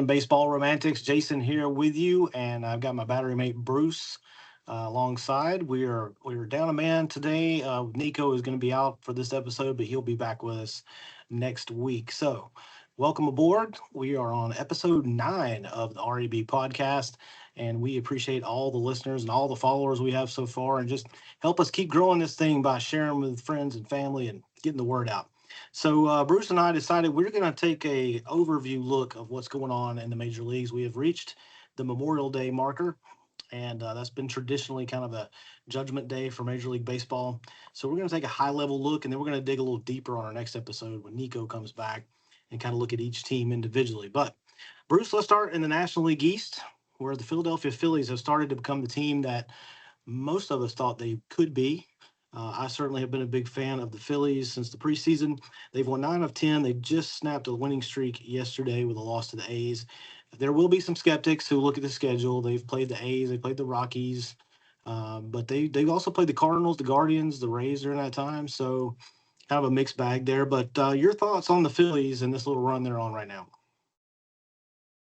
and baseball romantics. Jason here with you, and I've got my battery mate Bruce alongside. We're down a man today. Nico is going to be out for this episode, but he'll be back with us next week. So, welcome aboard. We are on episode 9 of the RAB Podcast, and we appreciate all the listeners and all the followers we have so far, and just help us keep growing this thing by sharing with friends and family and getting the word out. So Bruce and I decided we're going to take a overview look of what's going on in the major leagues. We have reached the Memorial Day marker, and that's been traditionally kind of a judgment day for Major League Baseball. So we're going to take a high-level look, and then we're going to dig a little deeper on our next episode when Nico comes back and kind of look at each team individually. But Bruce, let's start in the National League East, where the Philadelphia Phillies have started to become the team that most of us thought they could be. I certainly have been a big fan of the Phillies since the preseason. They've won 9 of 10. They just snapped a winning streak yesterday with a loss to the A's. There will be some skeptics who look at the schedule. They've played the A's, they played the Rockies, but they've also played the Cardinals, the Guardians, the Rays during that time. So kind of a mixed bag there. But your thoughts on the Phillies and this little run they're on right now?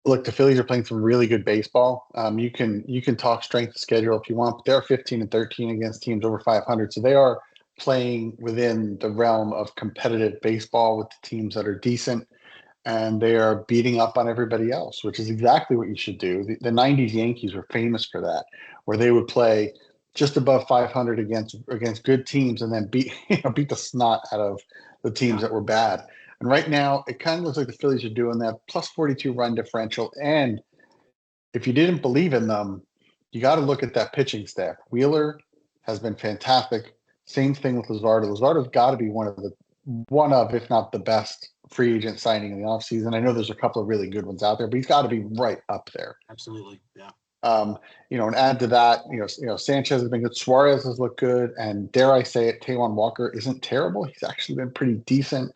Look, the Phillies are playing some really good baseball. You can talk strength of schedule if you want, but they're 15-13 against teams over 500. So they are playing within the realm of competitive baseball with the teams that are decent, and they are beating up on everybody else, which is exactly what you should do. The 90s Yankees were famous for that, where they would play just above 500 against good teams and then beat the snot out of the teams that were bad. And right now, it kind of looks like the Phillies are doing that, plus 42 run differential. And if you didn't believe in them, you got to look at that pitching staff. Wheeler has been fantastic. Same thing with Luzardo. Luzardo's got to be one of, if not the best free agent signing in the offseason. I know there's a couple of really good ones out there, but he's got to be right up there. Absolutely, yeah. And add to that, Sanchez has been good. Suarez has looked good. And dare I say it, Taijuan Walker isn't terrible. He's actually been pretty decent.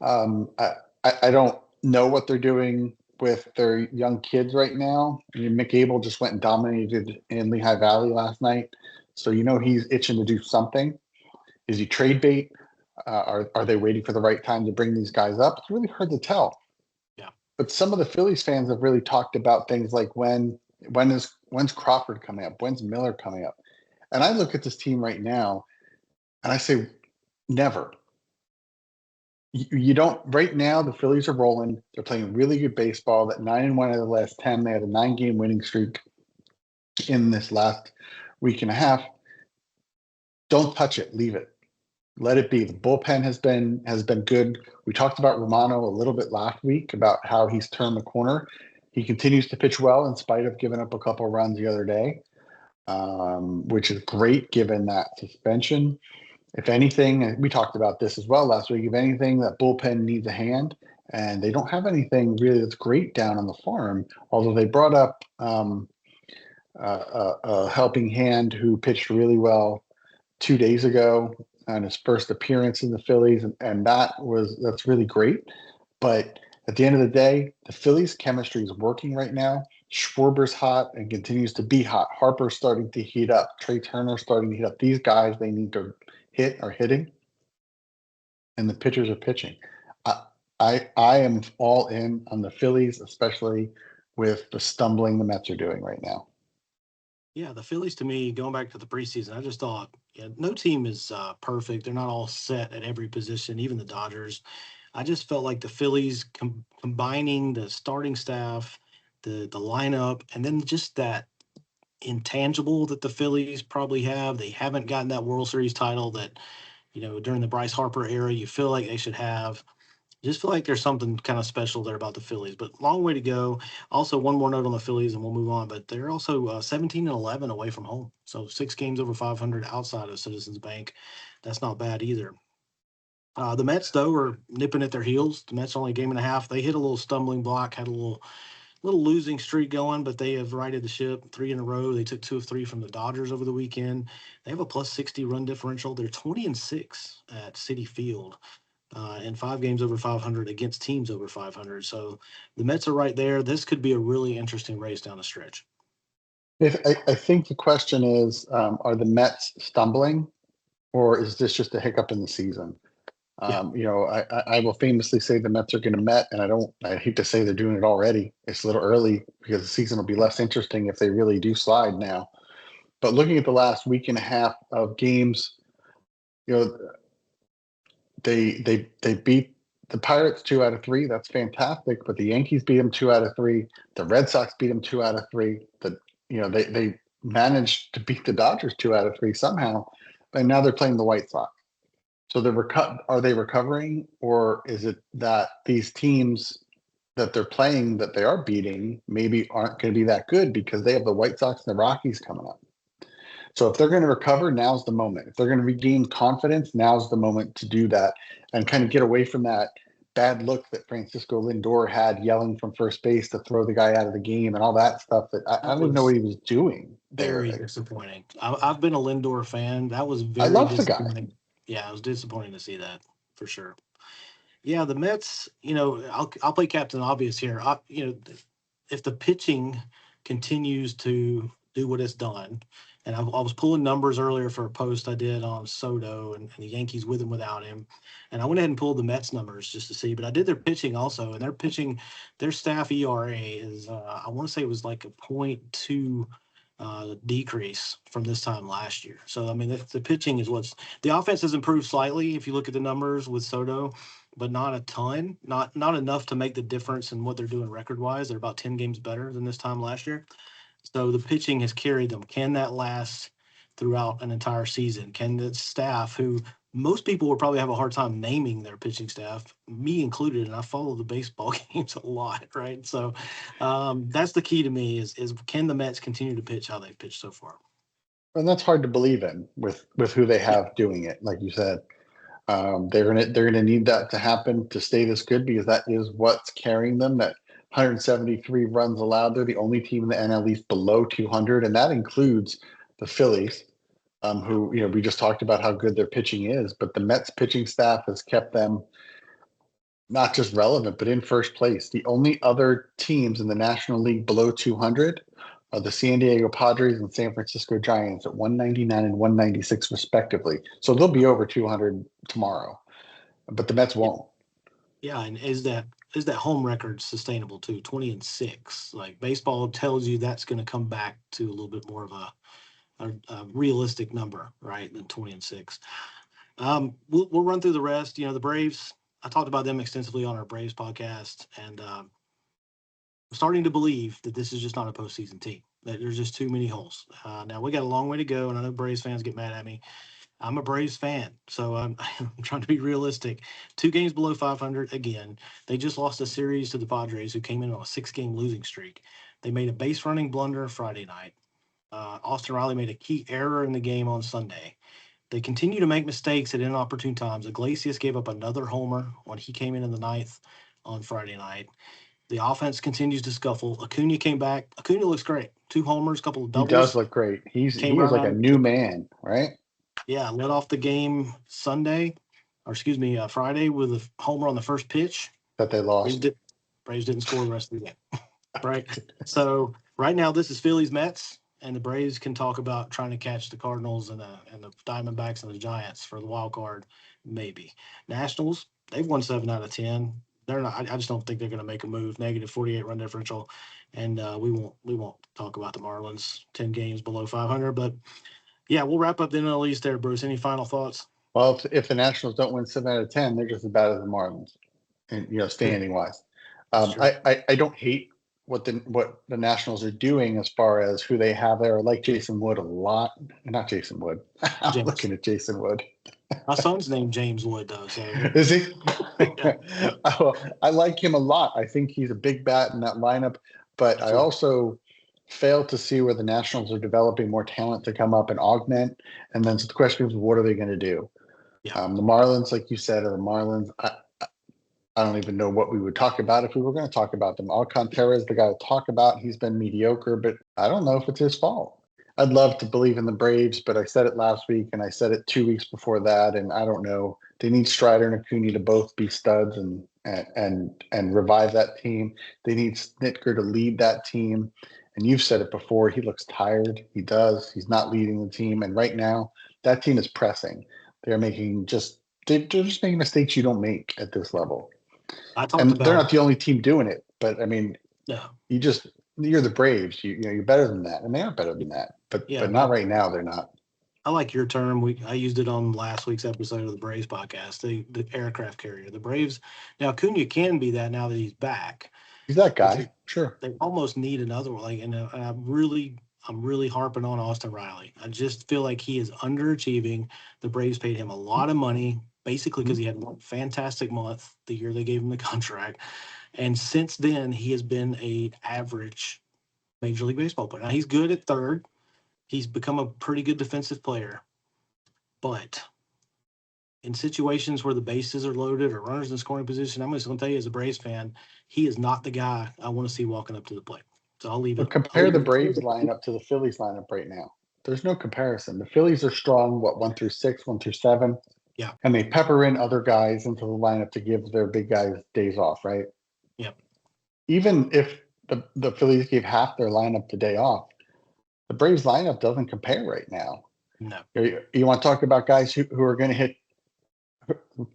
I don't know what they're doing with their young kids right now. I mean, Mick Abel just went and dominated in Lehigh Valley last night, so he's itching to do something. Is he trade bait? Are they waiting for the right time to bring these guys up? It's really hard to tell. Yeah. But some of the Phillies fans have really talked about things like when's Crawford coming up? When's Miller coming up? And I look at this team right now, and I say, never. You don't. Right now, the Phillies are rolling. They're playing really good baseball. That 9-1 out of the last 10. They had a 9-game winning streak in this last week and a half. Don't touch it. Leave it. Let it be. The bullpen has been good. We talked about Romano a little bit last week about how he's turned the corner. He continues to pitch well in spite of giving up a couple of runs the other day, which is great given that suspension. If anything, and we talked about this as well last week, if anything, that bullpen needs a hand, and they don't have anything really that's great down on the farm, although they brought up a helping hand who pitched really well 2 days ago on his first appearance in the Phillies, and that's really great. But at the end of the day, the Phillies' chemistry is working right now. Schwarber's hot and continues to be hot. Harper's starting to heat up. Trey Turner's starting to heat up. These guys, they need to are hitting, and the pitchers are pitching. I am all in on the Phillies, especially with the stumbling the Mets are doing right now. Yeah, the Phillies, to me, going back to the preseason, I just thought no team is perfect. They're not all set at every position, even the Dodgers. I just felt like the Phillies combining the starting staff, the lineup, and then just that intangible that the Phillies probably have. They haven't gotten that World Series title that, during the Bryce Harper era, you feel like they should have. Just feel like there's something kind of special there about the Phillies, but long way to go. Also, one more note on the Phillies and we'll move on, but they're also 17-11 away from home. So 6 games over 500 outside of Citizens Bank. That's not bad either. The Mets, though, are nipping at their heels. The Mets only a game and a half. They hit a little stumbling block, had a little losing streak going, but they have righted the ship 3 in a row. They took 2 of 3 from the Dodgers over the weekend. They have a plus 60 run differential. They're 20-6 at Citi Field, and 5 games over 500 against teams over 500. So the Mets are right there. This could be a really interesting race down the stretch. I think the question is, are the Mets stumbling, or is this just a hiccup in the season? Yeah. I will famously say the Mets are going to Met, and I hate to say they're doing it already. It's a little early because the season will be less interesting if they really do slide now. But looking at the last week and a half of games, you know, they beat the Pirates 2 out of 3. That's fantastic. But the Yankees beat them 2 out of 3. The Red Sox beat them 2 out of 3. They managed to beat the Dodgers 2 out of 3 somehow, and now they're playing the White Sox. So are they recovering, or is it that these teams that they're playing that they are beating maybe aren't going to be that good because they have the White Sox and the Rockies coming up? So if they're going to recover, now's the moment. If they're going to regain confidence, now's the moment to do that and kind of get away from that bad look that Francisco Lindor had yelling from first base to throw the guy out of the game and all that stuff that I don't even know what he was doing there. Very disappointing. I've been a Lindor fan. That was I very love the guy. disappointing. Yeah, it was disappointing to see that for sure. Yeah, the Mets. I'll play Captain Obvious here. If the pitching continues to do what it's done, and I was pulling numbers earlier for a post I did on Soto and the Yankees with and without him, and I went ahead and pulled the Mets numbers just to see. But I did their pitching also, and their staff ERA is I want to say it was like a .2 decrease from this time last year. So I mean, the pitching is the offense has improved slightly if you look at the numbers with Soto, but not a ton, not enough to make the difference in what they're doing record wise. They're about 10 games better than this time last year. So the pitching has carried them. Can that last throughout an entire season? Can the staff, who most people would probably have a hard time naming their pitching staff, me included, and I follow the baseball games a lot, right? So that's the key to me is can the Mets continue to pitch how they've pitched so far? And that's hard to believe in with who they have doing it, like you said. They're gonna need that to happen to stay this good because that is what's carrying them. That 173 runs allowed. They're the only team in the NL East below 200, and that includes the Phillies, who we just talked about how good their pitching is. But the Mets pitching staff has kept them not just relevant, but in first place. The only other teams in the National League below 200 are the San Diego Padres and San Francisco Giants at 199 and 196 respectively. So they'll be over 200 tomorrow, but the Mets won't. Yeah, and is that home record sustainable too? 20-6. Like baseball tells you that's going to come back to a little bit more of a realistic number, right, than 20-6. We'll run through the rest. The Braves. I talked about them extensively on our Braves podcast, and I'm starting to believe that this is just not a postseason team. That there's just too many holes. Now we got a long way to go, and I know Braves fans get mad at me. I'm a Braves fan, so I'm trying to be realistic. 2 games below 500 again. They just lost a series to the Padres, who came in on a 6-game losing streak. They made a base running blunder Friday night. Austin Riley made a key error in the game on Sunday. They continue to make mistakes at inopportune times. Iglesias gave up another homer when he came in the ninth on Friday night. The offense continues to scuffle. Acuna came back. Acuna looks great. 2 homers, couple of He doubles. does look great. He is like a new man, right? Yeah, led off the game Friday with a homer on the first pitch. That they lost. Braves didn't score the rest of the game, right? So right now this is Phillies Mets, and the Braves can talk about trying to catch the Cardinals and the Diamondbacks and the Giants for the wild card, maybe. Nationals, they've won 7 out of 10. They're not. I just don't think they're going to make a move. Negative 48 run differential, and we won't talk about the Marlins 10 games below 500, but. Yeah, we'll wrap up the NL East there, Bruce. Any final thoughts? Well, if the Nationals don't win 7 out of 10, they're just as bad as the Marlins, and standing wise. I don't hate what the Nationals are doing as far as who they have there. I like Jason Wood a lot. Not Jason Wood. I'm looking at Jason Wood. My son's named James Wood, though. So is he? I like him a lot. I think he's a big bat in that lineup, but I also fail to see where the Nationals are developing more talent to come up and augment. And then so the question is, what are they going to do? Yeah. The Marlins, like you said, are the Marlins. I don't even know what we would talk about if we were going to talk about them. Alcantara is the guy to talk about. He's been mediocre, but I don't know if it's his fault. I'd love to believe in the Braves, but I said it last week and I said it 2 weeks before that, and I don't know. They need Strider and Acuna to both be studs and revive that team. They need Snitker to lead that team. And you've said it before, he looks tired. He does. He's not leading the team. And right now, that team is pressing. They're making just they're just making mistakes you don't make at this level. I talked And they're about not the only team doing it, but I mean, no, you're the Braves. You're better than that, and they are better than that. But yeah, not right now. They're not. I like your term. I used it on last week's episode of the Braves podcast, the aircraft carrier. The Braves now Cunha can be that now that he's back. He's that But guy. Sure. they almost need another one. Like, and I'm really harping on Austin Riley. I just feel like he is underachieving. The Braves paid him a lot of money, basically because he had one fantastic month the year they gave him the contract, and since then he has been a average Major League Baseball player. Now he's good at third. He's become a pretty good defensive player, but in situations where the bases are loaded or runners in scoring position, I'm just going to tell you as a Braves fan, he is not the guy I want to see walking up to the plate. So I'll leave But it. I'll compare leave the it. Braves lineup to the Phillies lineup right now. There's no comparison. The Phillies are strong, 1 through 6, 1 through 7. Yeah. And they pepper in other guys into the lineup to give their big guys days off, right? Yep. Even if the Phillies gave half their lineup the day off, the Braves lineup doesn't compare right now. No. You want to talk about guys who are going to hit.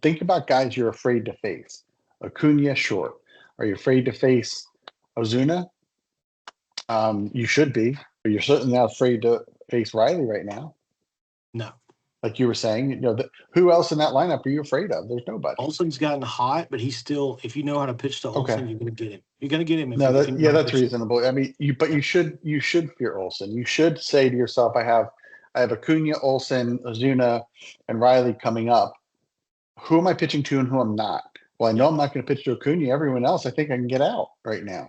Think about guys you're afraid to face. Acuna, sure. Are you afraid to face Ozuna? You should be, but you're certainly not afraid to face Riley right now. No. Like you were saying, who else in that lineup are you afraid of? There's nobody. Olson's gotten hot, but he's still, if you know how to pitch to Olson, Okay. you're going to get him. You're going to get him. If No, you know how to that's pitch reasonable. I mean, you should fear Olson. You should say to yourself, I have Acuna, Olson, Ozuna, and Riley coming up. Who am I pitching to and who I'm not? Well, I know I'm not going to pitch to Acuna. Everyone else, I think I can get out right now.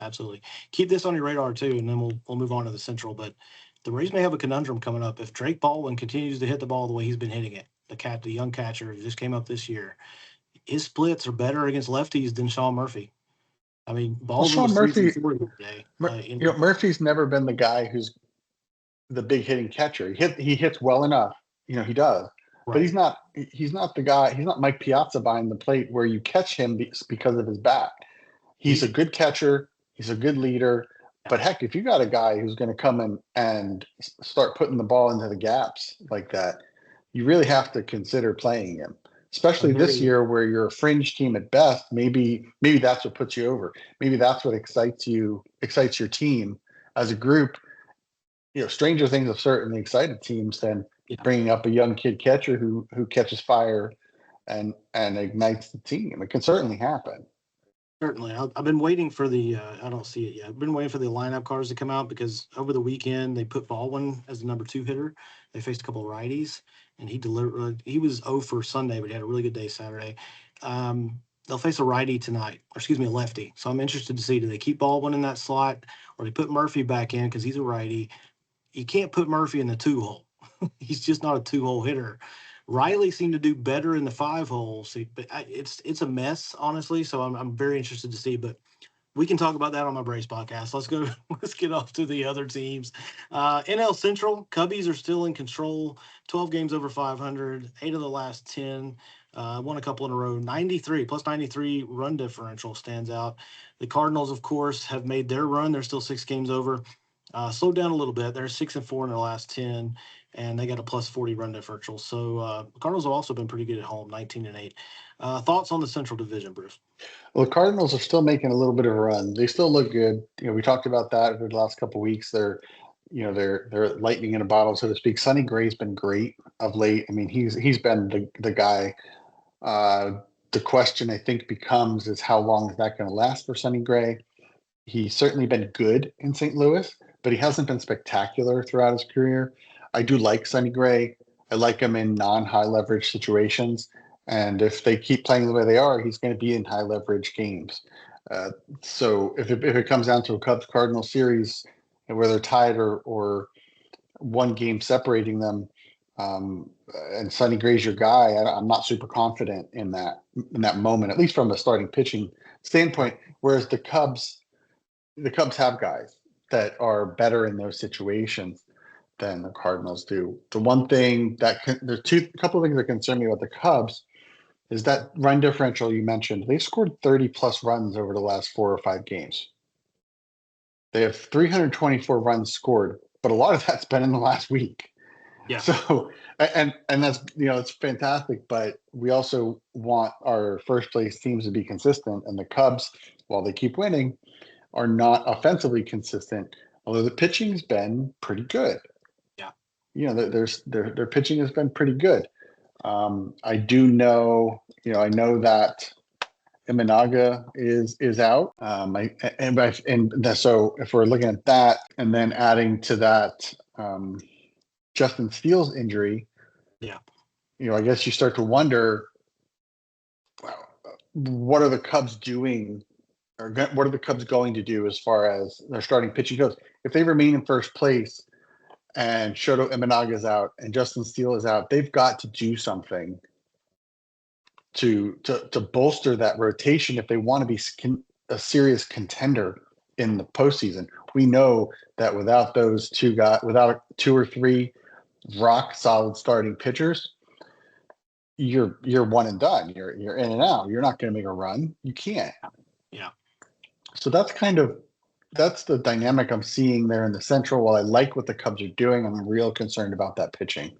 Absolutely. Keep this on your radar too, and then we'll move on to the Central. But the Rays may have a conundrum coming up if Drake Baldwin continues to hit the ball the way he's been hitting it. The young catcher who just came up this year. His splits are better against lefties than Sean Murphy. I mean, Baldwin Sean was Murphy 3 for 4 today. Murphy's never been the guy who's the big hitting catcher. He hits well enough. He does. Right. But he's not the guy. He's not Mike Piazza behind the plate where you catch him because of his bat. He's a good catcher. He's a good leader. But heck, if you got a guy who's going to come in and start putting the ball into the gaps like that, you really have to consider playing him. Especially this year where you're a fringe team at best. Maybe that's what puts you over. Maybe that's what excites your team as a group. Stranger things have certainly excited teams than bringing up a young kid catcher who catches fire and ignites the team. It can certainly happen. Certainly. I've been waiting for the I don't see it yet. I've been waiting for the lineup cards to come out because over the weekend they put Baldwin as the number 2 hitter. They faced a couple of righties, and he delivered. He was 0 for Sunday, but he had a really good day Saturday. They'll face a righty tonight, or excuse me, a lefty. So I'm interested to see, do they keep Baldwin in that slot or they put Murphy back in because he's a righty. You can't put Murphy in the 2-hole. He's just not a 2-hole hitter. Riley seemed to do better in the 5-hole, but it's a mess, honestly. So I'm very interested to see. But we can talk about that on my Braves podcast. Let's go. Let's get off to the other teams. NL Central, Cubbies are still in control. 12 games over 500. 8 of the last 10. Won a couple in a row. 93 plus 93 run differential stands out. The Cardinals, of course, have made their run. They're still 6 games over. Slowed down a little bit. They're 6-4 in their last 10. And they got a plus 40 run differential. So the Cardinals have also been pretty good at home, 19-8. Thoughts on the Central Division, Bruce? Well, the Cardinals are still making a little bit of a run. They still look good. We talked about that over the last couple of weeks. They're lightning in a bottle, so to speak. Sonny Gray's been great of late. I mean, he's been the guy. The question I think becomes is how long is that going to last for Sonny Gray? He's certainly been good in St. Louis, but he hasn't been spectacular throughout his career. I do like Sonny Gray. I like him in non-high leverage situations. And if they keep playing the way they are, he's going to be in high leverage games. So if it comes down to a Cubs-Cardinal series where they're tied or one game separating them, and Sonny Gray's your guy, I'm not super confident in that moment, at least from a starting pitching standpoint. Whereas the Cubs have guys that are better in those situations than the Cardinals do. The one thing there's a couple of things that concern me about the Cubs is that run differential you mentioned. They've scored 30 plus runs over the last 4 or 5 games. They have 324 runs scored, but a lot of that's been in the last week. Yeah. So, and that's, it's fantastic, but we also want our first place teams to be consistent. And the Cubs, while they keep winning, are not offensively consistent, although the pitching's been pretty good. Yeah. Their pitching has been pretty good. I do know, I know that Imanaga is out. So if we're looking at that, and then adding to that Justin Steele's injury, Yeah. I guess you start to wonder, well, what are the Cubs doing, or what are the Cubs going to do as far as their starting pitching goes? If they remain in first place and Shoto Imanaga is out and Justin Steele is out, they've got to do something to bolster that rotation if they want to be a serious contender in the postseason. We know that without those two guys, without 2 or 3 rock solid starting pitchers, you're one and done. You're in and out. You're not going to make a run. You can't. Yeah. So that's the dynamic I'm seeing there in the Central. While I like what the Cubs are doing, I'm real concerned about that pitching.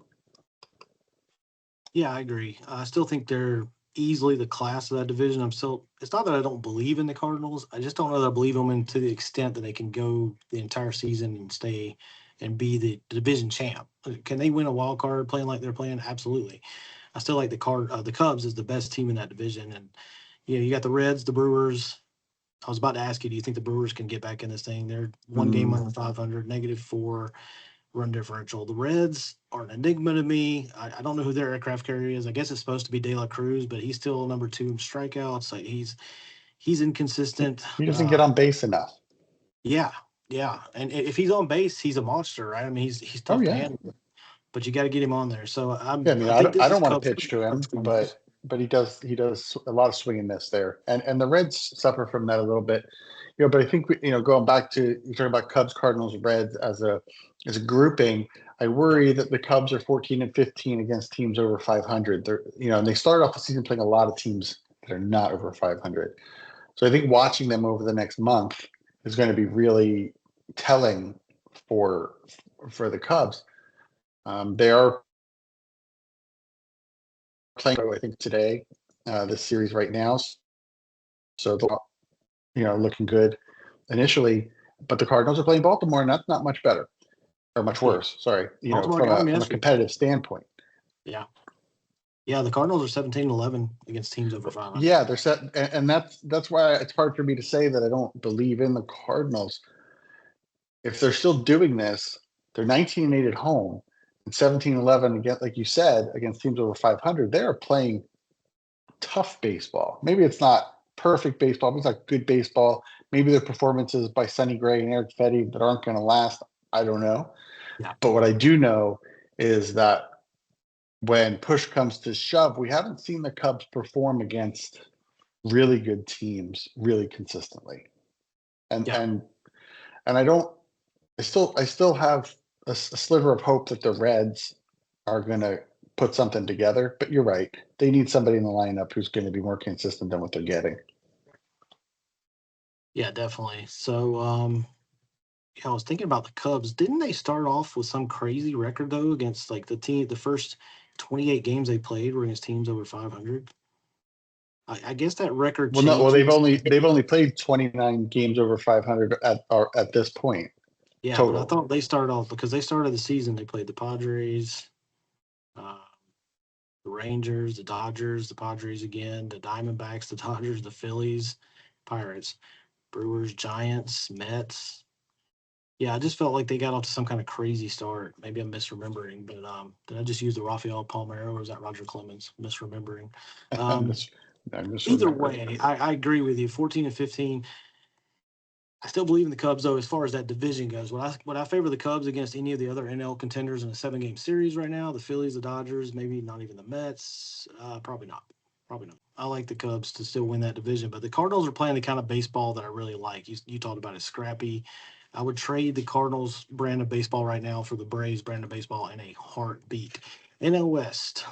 Yeah, I agree. I still think they're easily the class of that division. It's not that I don't believe in the Cardinals. I just don't know that I believe them to the extent that they can go the entire season and stay and be the division champ. Can they win a wild card playing like they're playing? Absolutely. I still like the Cubs is the best team in that division. And, you got the Reds, the Brewers. I was about to ask you, do you think the Brewers can get back in this thing? They're one game under 500, -4 run differential. The Reds are an enigma to me. I don't know who their aircraft carrier is. I guess it's supposed to be De La Cruz, but he's still number 2 in strikeouts. Like he's inconsistent. He doesn't get on base enough. Yeah, and if he's on base, he's a monster, right? I mean, he's tough to handle, but you got to get him on there. So I don't want to pitch to him, but he does a lot of swing and miss there, and the Reds suffer from that a little bit. But I think going back to you talking about Cubs, Cardinals, Reds as a grouping, I worry that the Cubs are 14-15 against teams over 500. They're and they started off the season playing a lot of teams that are not over 500. So I think watching them over the next month is going to be really telling for the Cubs. They are playing, I think, today, this series right now. So looking good initially, but the Cardinals are playing Baltimore, and that's not much better or much worse. Sorry, from a competitive standpoint. Yeah. Yeah, the Cardinals are 17-11 against teams over 500. Yeah, they're set, and that's why it's hard for me to say that I don't believe in the Cardinals. If they're still doing this, they're 19-8 at home and 17-11 again, like you said, against teams over 500. They are playing tough baseball. Maybe it's not perfect baseball, but it's like good baseball. Maybe their performances by Sonny Gray and Eric Fetty that aren't going to last. I don't know. Yeah. But what I do know is that when push comes to shove, we haven't seen the Cubs perform against really good teams really consistently. And I still have a sliver of hope that the Reds are going to put something together, but you're right. They need somebody in the lineup who's going to be more consistent than what they're getting. Yeah, definitely. So, I was thinking about the Cubs. Didn't they start off with some crazy record though against like the first 28 games they played were against teams over 500? I guess that record. Well, they've only played 29 games over 500 at this point. Yeah, total. But I thought they started off because they started the season. They played the Padres, the Rangers, the Dodgers, the Padres again, the Diamondbacks, the Dodgers, the Phillies, Pirates, Brewers, Giants, Mets. Yeah, I just felt like they got off to some kind of crazy start. Maybe I'm misremembering, but did I just use the Rafael Palmeiro or is that Roger Clemens? Misremembering. Either way, I agree with you. 14-15. I still believe in the Cubs, though, as far as that division goes. Would I favor the Cubs against any of the other NL contenders in a 7-game series right now? The Phillies, the Dodgers, maybe not even the Mets. Probably not. I like the Cubs to still win that division, but the Cardinals are playing the kind of baseball that I really like. You talked about it, scrappy. I would trade the Cardinals brand of baseball right now for the Braves brand of baseball in a heartbeat. NL West.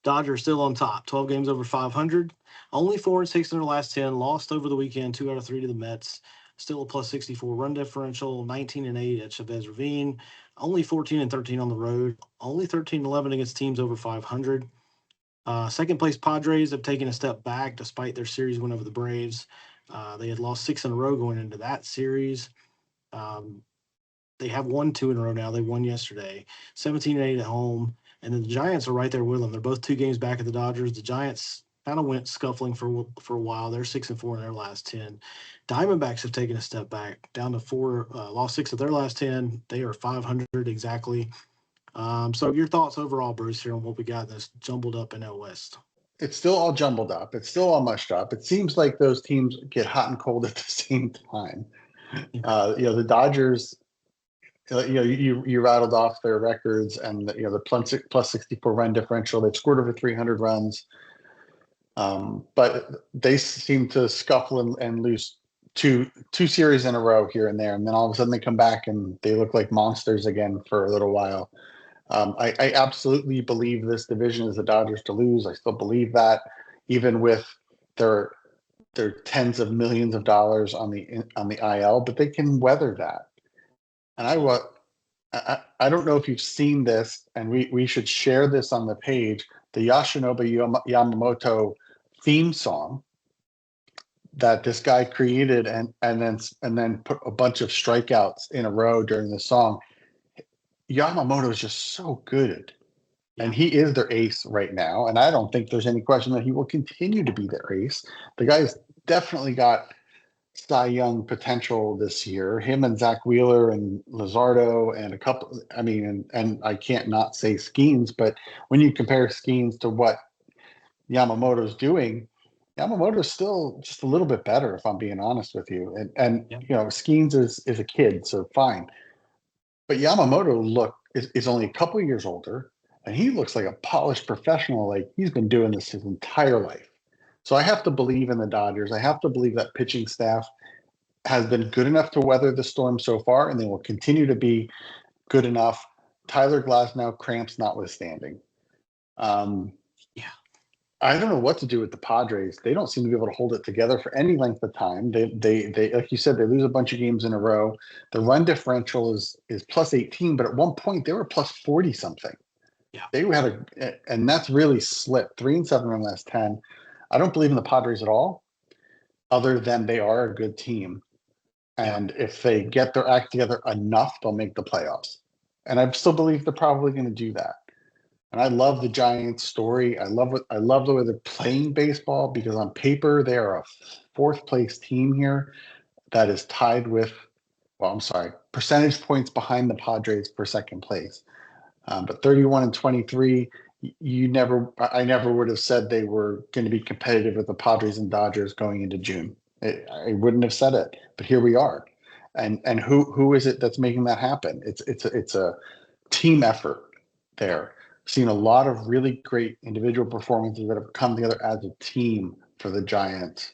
Dodgers still on top, 12 games over 500. Only 4-6 in their last 10. Lost over the weekend, 2 out of 3 to the Mets. Still a +64 run differential, 19-8 at Chavez Ravine. only 14-13 on the road, only 13-11 against teams over 500. Second place Padres have taken a step back despite their series win over the Braves. They had lost 6 in a row going into that series. They have won 2 in a row now. They won yesterday, 17-8 at home. And then the Giants are right there with them. They're both 2 games back of the Dodgers. The Giants kind of went scuffling for a while. They're 6-4 in their last 10. Diamondbacks have taken a step back, down to 4, lost 6 of their last 10. They are 500 exactly. So your thoughts overall, Bruce, here on what we got in this jumbled up NL West? It's still all jumbled up. It's still all mushed up. It seems like those teams get hot and cold at the same time. The Dodgers, you rattled off their records and the plus 64 run differential. They've scored over 300 runs, but they seem to scuffle and lose two series in a row here and there, and then all of a sudden they come back and they look like monsters again for a little while. I absolutely believe this division is the Dodgers to lose. I still believe that, even with their tens of millions of dollars on the IL, but they can weather that. And I don't know if you've seen this, and we should share this on the page, the Yoshinobu Yamamoto theme song that this guy created and then put a bunch of strikeouts in a row during the song. Yamamoto is just so good. And he is their ace right now. And I don't think there's any question that he will continue to be their ace. The guy's definitely got Cy Young potential this year. Him and Zach Wheeler and Luzardo and a couple. I mean, and I can't not say Skeens, but when you compare Skeens to what Yamamoto's doing, Yamamoto's still just a little bit better, if I'm being honest with you. And Skeens is a kid, so fine. But Yamamoto is only a couple of years older, and he looks like a polished professional. Like he's been doing this his entire life. So I have to believe in the Dodgers. I have to believe that pitching staff has been good enough to weather the storm so far, and they will continue to be good enough. Tyler Glasnow cramps notwithstanding. I don't know what to do with the Padres. They don't seem to be able to hold it together for any length of time. They like you said, they lose a bunch of games in a row. The run differential is plus 18, but at one point they were plus 40 something. Yeah, they had and that's really slipped. 3-7 in the last 10. I don't believe in the Padres at all, other than they are a good team, and if they get their act together enough, they'll make the playoffs. And I still believe they're probably going to do that. And I love the Giants story. I love the way they're playing baseball, because on paper they are a 4th place team here that is tied with, percentage points behind the Padres for 2nd place. But 31-23, I never would have said they were going to be competitive with the Padres and Dodgers going into June. I wouldn't have said it, but here we are. And who is it that's making that happen? It's a team effort there. Seen a lot of really great individual performances that have come together as a team for the Giants,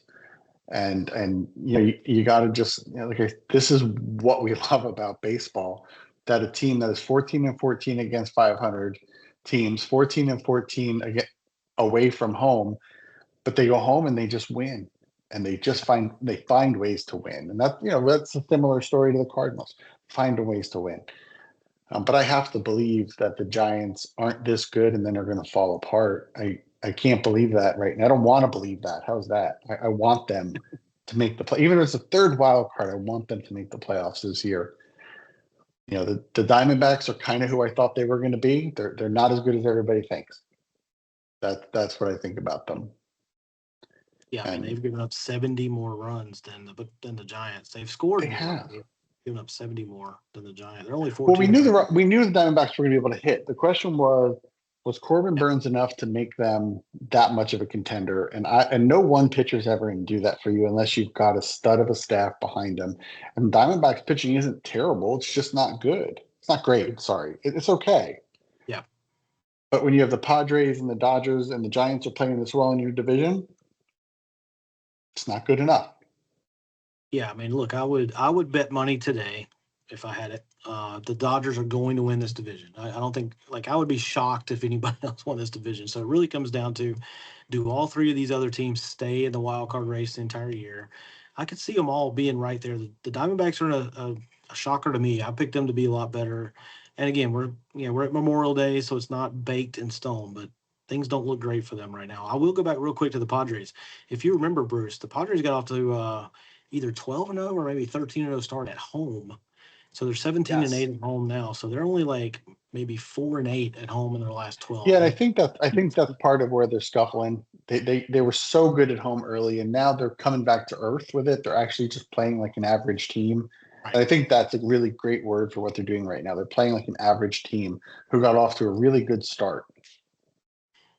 and you got to just this is what we love about baseball, that a team that is 14-14 against 500 teams, 14-14 away from home, but they go home and they just win, and they find ways to win, and that's a similar story to the Cardinals, find ways to win. But I have to believe that the Giants aren't this good and then they're going to fall apart. I can't believe that right now. I don't want to believe that. How's that? I want them to make the play. Even if it's a 3rd wild card, I want them to make the playoffs this year. The Diamondbacks are kind of who I thought they were going to be. They're not as good as everybody thinks. That's what I think about them. Yeah, I mean, they've given up 70 more runs than the Giants. They've scored. They have given up 70 more than the Giants. They're only 14. Well, we knew the Diamondbacks were going to be able to hit. The question was Corbin Burns enough to make them that much of a contender? And no one pitcher's ever going to do that for you unless you've got a stud of a staff behind them. And Diamondbacks pitching isn't terrible. It's just not good. It's not great. Sorry. It's okay. Yeah. But when you have the Padres and the Dodgers and the Giants are playing this well in your division, it's not good enough. Yeah, I mean, look, I would bet money today if I had it. The Dodgers are going to win this division. I don't think, I would be shocked if anybody else won this division. So it really comes down to, do all 3 of these other teams stay in the wild card race the entire year? I could see them all being right there. The Diamondbacks are a shocker to me. I picked them to be a lot better. And again, we're at Memorial Day, so it's not baked in stone, but things don't look great for them right now. I will go back real quick to the Padres. If you remember, Bruce, the Padres got off to either 12-0 or maybe 13-0 start at home. So they're 17-8 at home now. So they're only like maybe 4-8 at home in their last 12. Yeah, and I think that's part of where they're scuffling. They were so good at home early, and now they're coming back to earth with it. They're actually just playing like an average team. Right. And I think that's a really great word for what they're doing right now. They're playing like an average team who got off to a really good start.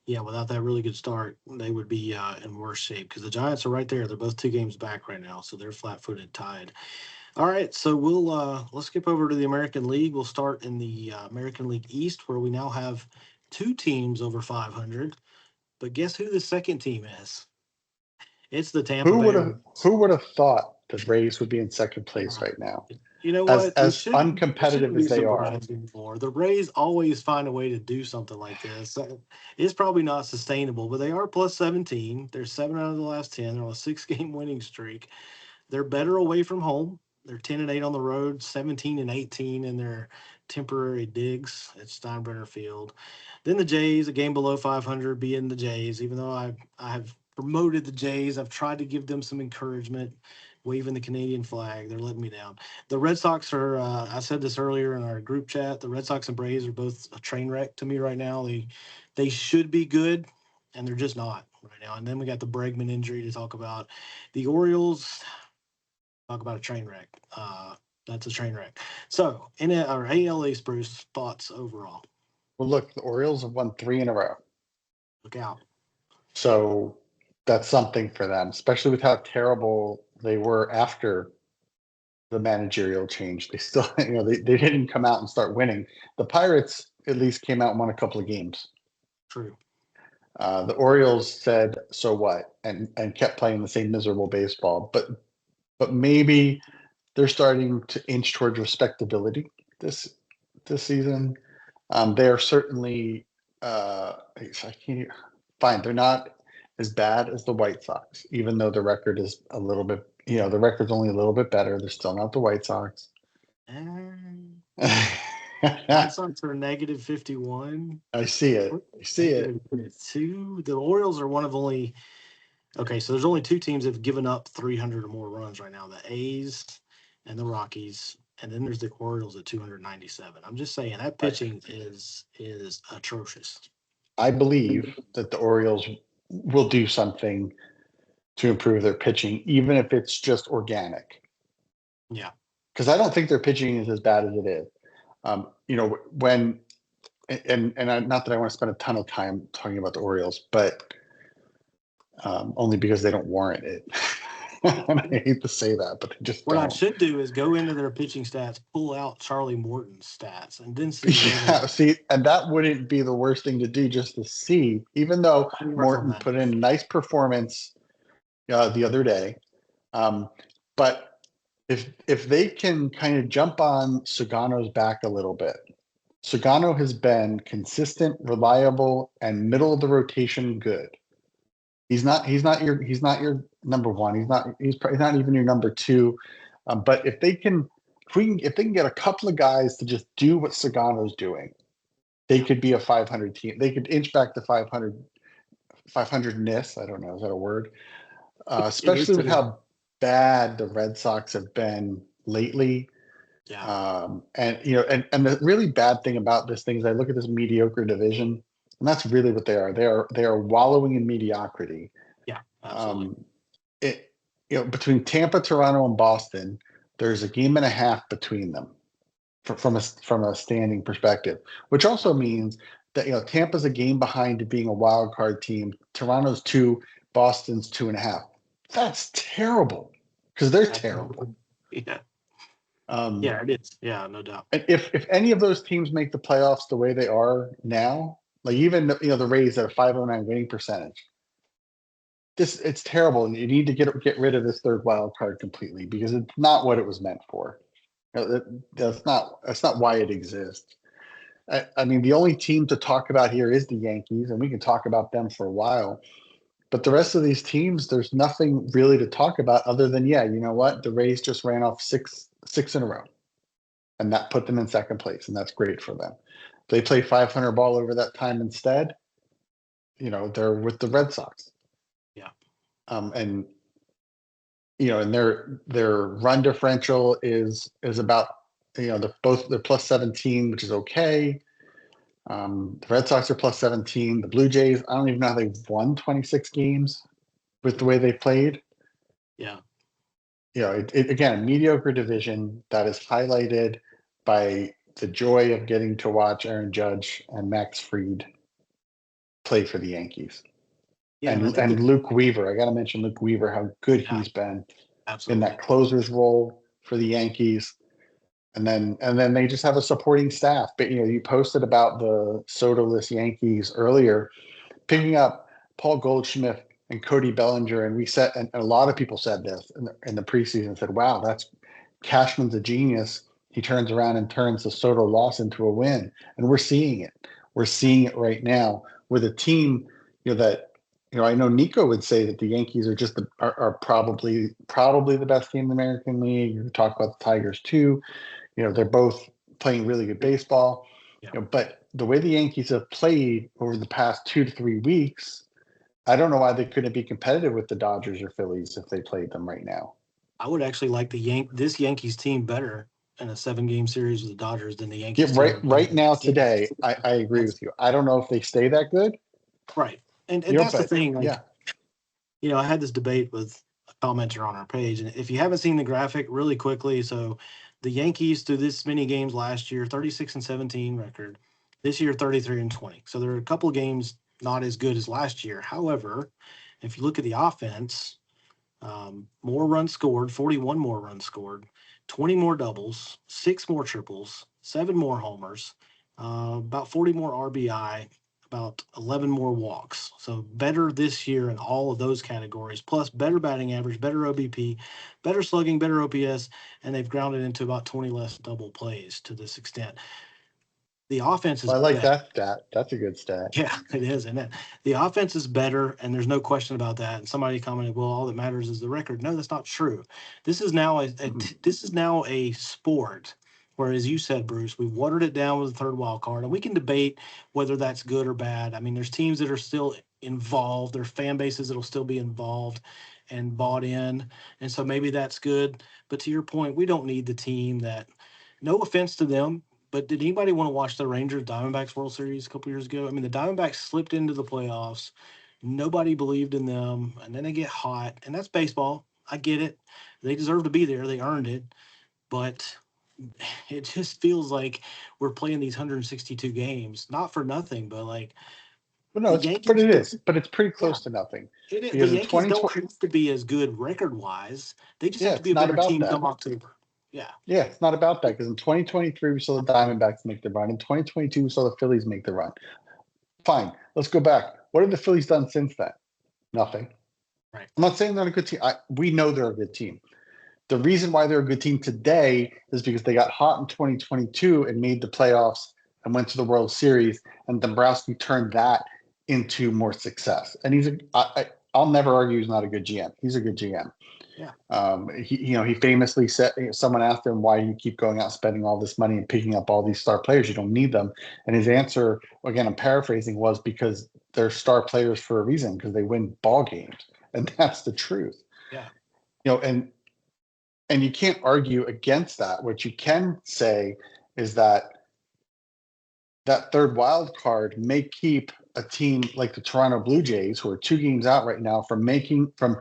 Yeah, without that really good start, they would be in worse shape because the Giants are right there. They're both 2 games back right now, so they're flat-footed tied. All right, so let's skip over to the American League. We'll start in the American League East, where we now have 2 teams over 500. But guess who the second team is? It's the Tampa Bay Rays. Who would have thought the Rays would be in second place right now? You know As what? as uncompetitive as they are. Anymore. The Rays always find a way to do something like this. It's probably not sustainable, but they are plus 17. They're 7 out of the last 10. They're on a 6-game winning streak. They're better away from home. They're 10-8 on the road, 17-18 in their temporary digs at Steinbrenner Field. Then the Jays, a game below 500, being the Jays. Even though I have promoted the Jays, I've tried to give them some encouragement, waving the Canadian flag. They're letting me down. The Red Sox are. I said this earlier in our group chat. The Red Sox and Braves are both a train wreck to me right now. They should be good, and they're just not right now. And then we got the Bregman injury to talk about. The Orioles. Talk about a train wreck. That's a train wreck. So, in our AL East, Bruce, thoughts overall? Well, look, the Orioles have won 3 in a row. Look out. So that's something for them, especially with how terrible they were after the managerial change. They still, they didn't come out and start winning. The Pirates at least came out and won a couple of games. True. The Orioles said, "So what?" and kept playing the same miserable baseball. But maybe they're starting to inch towards respectability this season. They are certainly fine. They're not as bad as the White Sox, even though the record is a little bit. The record's only a little bit better. They're still not the White Sox. White Sox are negative 51. I see it. Two. The Orioles are one of only. Okay, so there's only 2 teams that have given up 300 or more runs right now: the A's and the Rockies, and then there's the Orioles at 297. I'm just saying that pitching is atrocious. I believe that the Orioles will do something to improve their pitching, even if it's just organic. Yeah, because I don't think their pitching is as bad as it is. When not that I want to spend a ton of time talking about the Orioles, but only because they don't warrant it. And I hate to say that, but they just what don't. I should do is go into their pitching stats, pull out Charlie Morton's stats, and then see. Yeah, and that wouldn't be the worst thing to do, just to see. Even though Morton put in a nice performance the other day, but if they can kind of jump on Sagano's back a little bit. Sagano has been consistent, reliable, and middle of the rotation good. He's not your number one. He's not even your number 2. But if they can get a couple of guys to just do what Sagano's doing, they could be a 500 team. They could inch back to 500-ness. I don't know. Is that a word? Especially with how bad the Red Sox have been lately. Yeah. And the really bad thing about this thing is I look at this mediocre division, and that's really what they are. They are wallowing in mediocrity. Yeah, absolutely. Between Tampa, Toronto, and Boston, there's a game and a half between them from a standing perspective, which also means that Tampa's a game behind being a wild card team. Toronto's 2, Boston's 2.5. That's terrible because they're terrible. Yeah. Yeah, it is. Yeah, no doubt. And if any of those teams make the playoffs the way they are now, like even the Rays at a 509 winning percentage, it's terrible, and you need to get rid of this third wild card completely because it's not what it was meant for. That's not why it exists. I mean, the only team to talk about here is the Yankees, and we can talk about them for a while. But the rest of these teams, there's nothing really to talk about other than, you know what? The Rays just ran off six in a row. and that put them in second place, and that's great for them. They play 500 ball over that time instead. They're with the Red Sox. Yeah. And and their run differential is about they're plus 17, which is okay. The Red Sox are plus 17. The Blue Jays, I don't even know how they've won 26 games with the way they played. Yeah. Again, a mediocre division that is highlighted by the joy of getting to watch Aaron Judge and Max Fried play for the Yankees. Yeah, and Luke Weaver. I got to mention Luke Weaver, how good he's been absolutely in that closer's role for the Yankees. And then they just have a supporting staff. But you posted about the Soto-less Yankees earlier, picking up Paul Goldschmidt and Cody Bellinger, and and a lot of people said this in the preseason, said, "Wow, that's Cashman's a genius. He turns around and turns the Soto loss into a win," and we're seeing it. We're seeing it right now with a team, that I know Nico would say that the Yankees are probably the best team in the American League. You talk about the Tigers too. They're both playing really good baseball. Yeah. But the way the Yankees have played over the past 2 to 3 weeks, I don't know why they couldn't be competitive with the Dodgers or Phillies if they played them right now. I would actually like this Yankees team better in a 7-game series with the Dodgers than the Yankees team. Right now, today, I agree with you. I don't know if they stay that good. Right. And that's the thing. I had this debate with a commenter on our page, and if you haven't seen the graphic, really quickly, so the Yankees through this many games last year, 36-17 record. This year, 33-20. So there are a couple of games not as good as last year. However, if you look at the offense, more runs scored, 41 more runs scored, 20 more doubles, 6 more triples, 7 more homers, about 40 more RBI, about 11 more walks. So better this year in all of those categories, plus better batting average, better OBP, better slugging, better OPS, and they've grounded into about 20 less double plays to this extent. The offense is I like that stat. That's a good stat. Yeah, it is. And the offense is better, and there's no question about that. And somebody commented, well, all that matters is the record. No, that's not true. This is now a sport where, as you said, Bruce, we've watered it down with the third wild card, and we can debate whether that's good or bad. I mean, there's teams that are still involved. There are fan bases that will still be involved and bought in. And so maybe that's good. But to your point, we don't need the team that, no offense to them, but did anybody want to watch the Rangers Diamondbacks World Series a couple years ago? I mean, the Diamondbacks slipped into the playoffs. Nobody believed in them, and then they get hot, and that's baseball. I get it. They deserve to be there. They earned it. But it just feels like we're playing these 162 games, not for nothing, but like. But no, it's pretty close to nothing. It is. The Yankees don't have to be as good record-wise. They just have to be a better team come October. Yeah, it's not about that, because in 2023 we saw the Diamondbacks make the run. In 2022 we saw the Phillies make the run. Fine, let's go back. What have the Phillies done since then? Nothing. Right. I'm not saying they're a good team. We know they're a good team. The reason why they're a good team today is because they got hot in 2022 and made the playoffs and went to the World Series, and Dombrowski turned that into more success. And I'll never argue he's not a good GM. He's a good GM. Yeah. He famously said, someone asked him, why do you keep going out spending all this money and picking up all these star players? You don't need them. And his answer, again, I'm paraphrasing, was because they're star players for a reason, because they win ball games. And that's the truth. Yeah. And you can't argue against that. What you can say is that third wild card may keep a team like the Toronto Blue Jays, who are 2 games out right now, from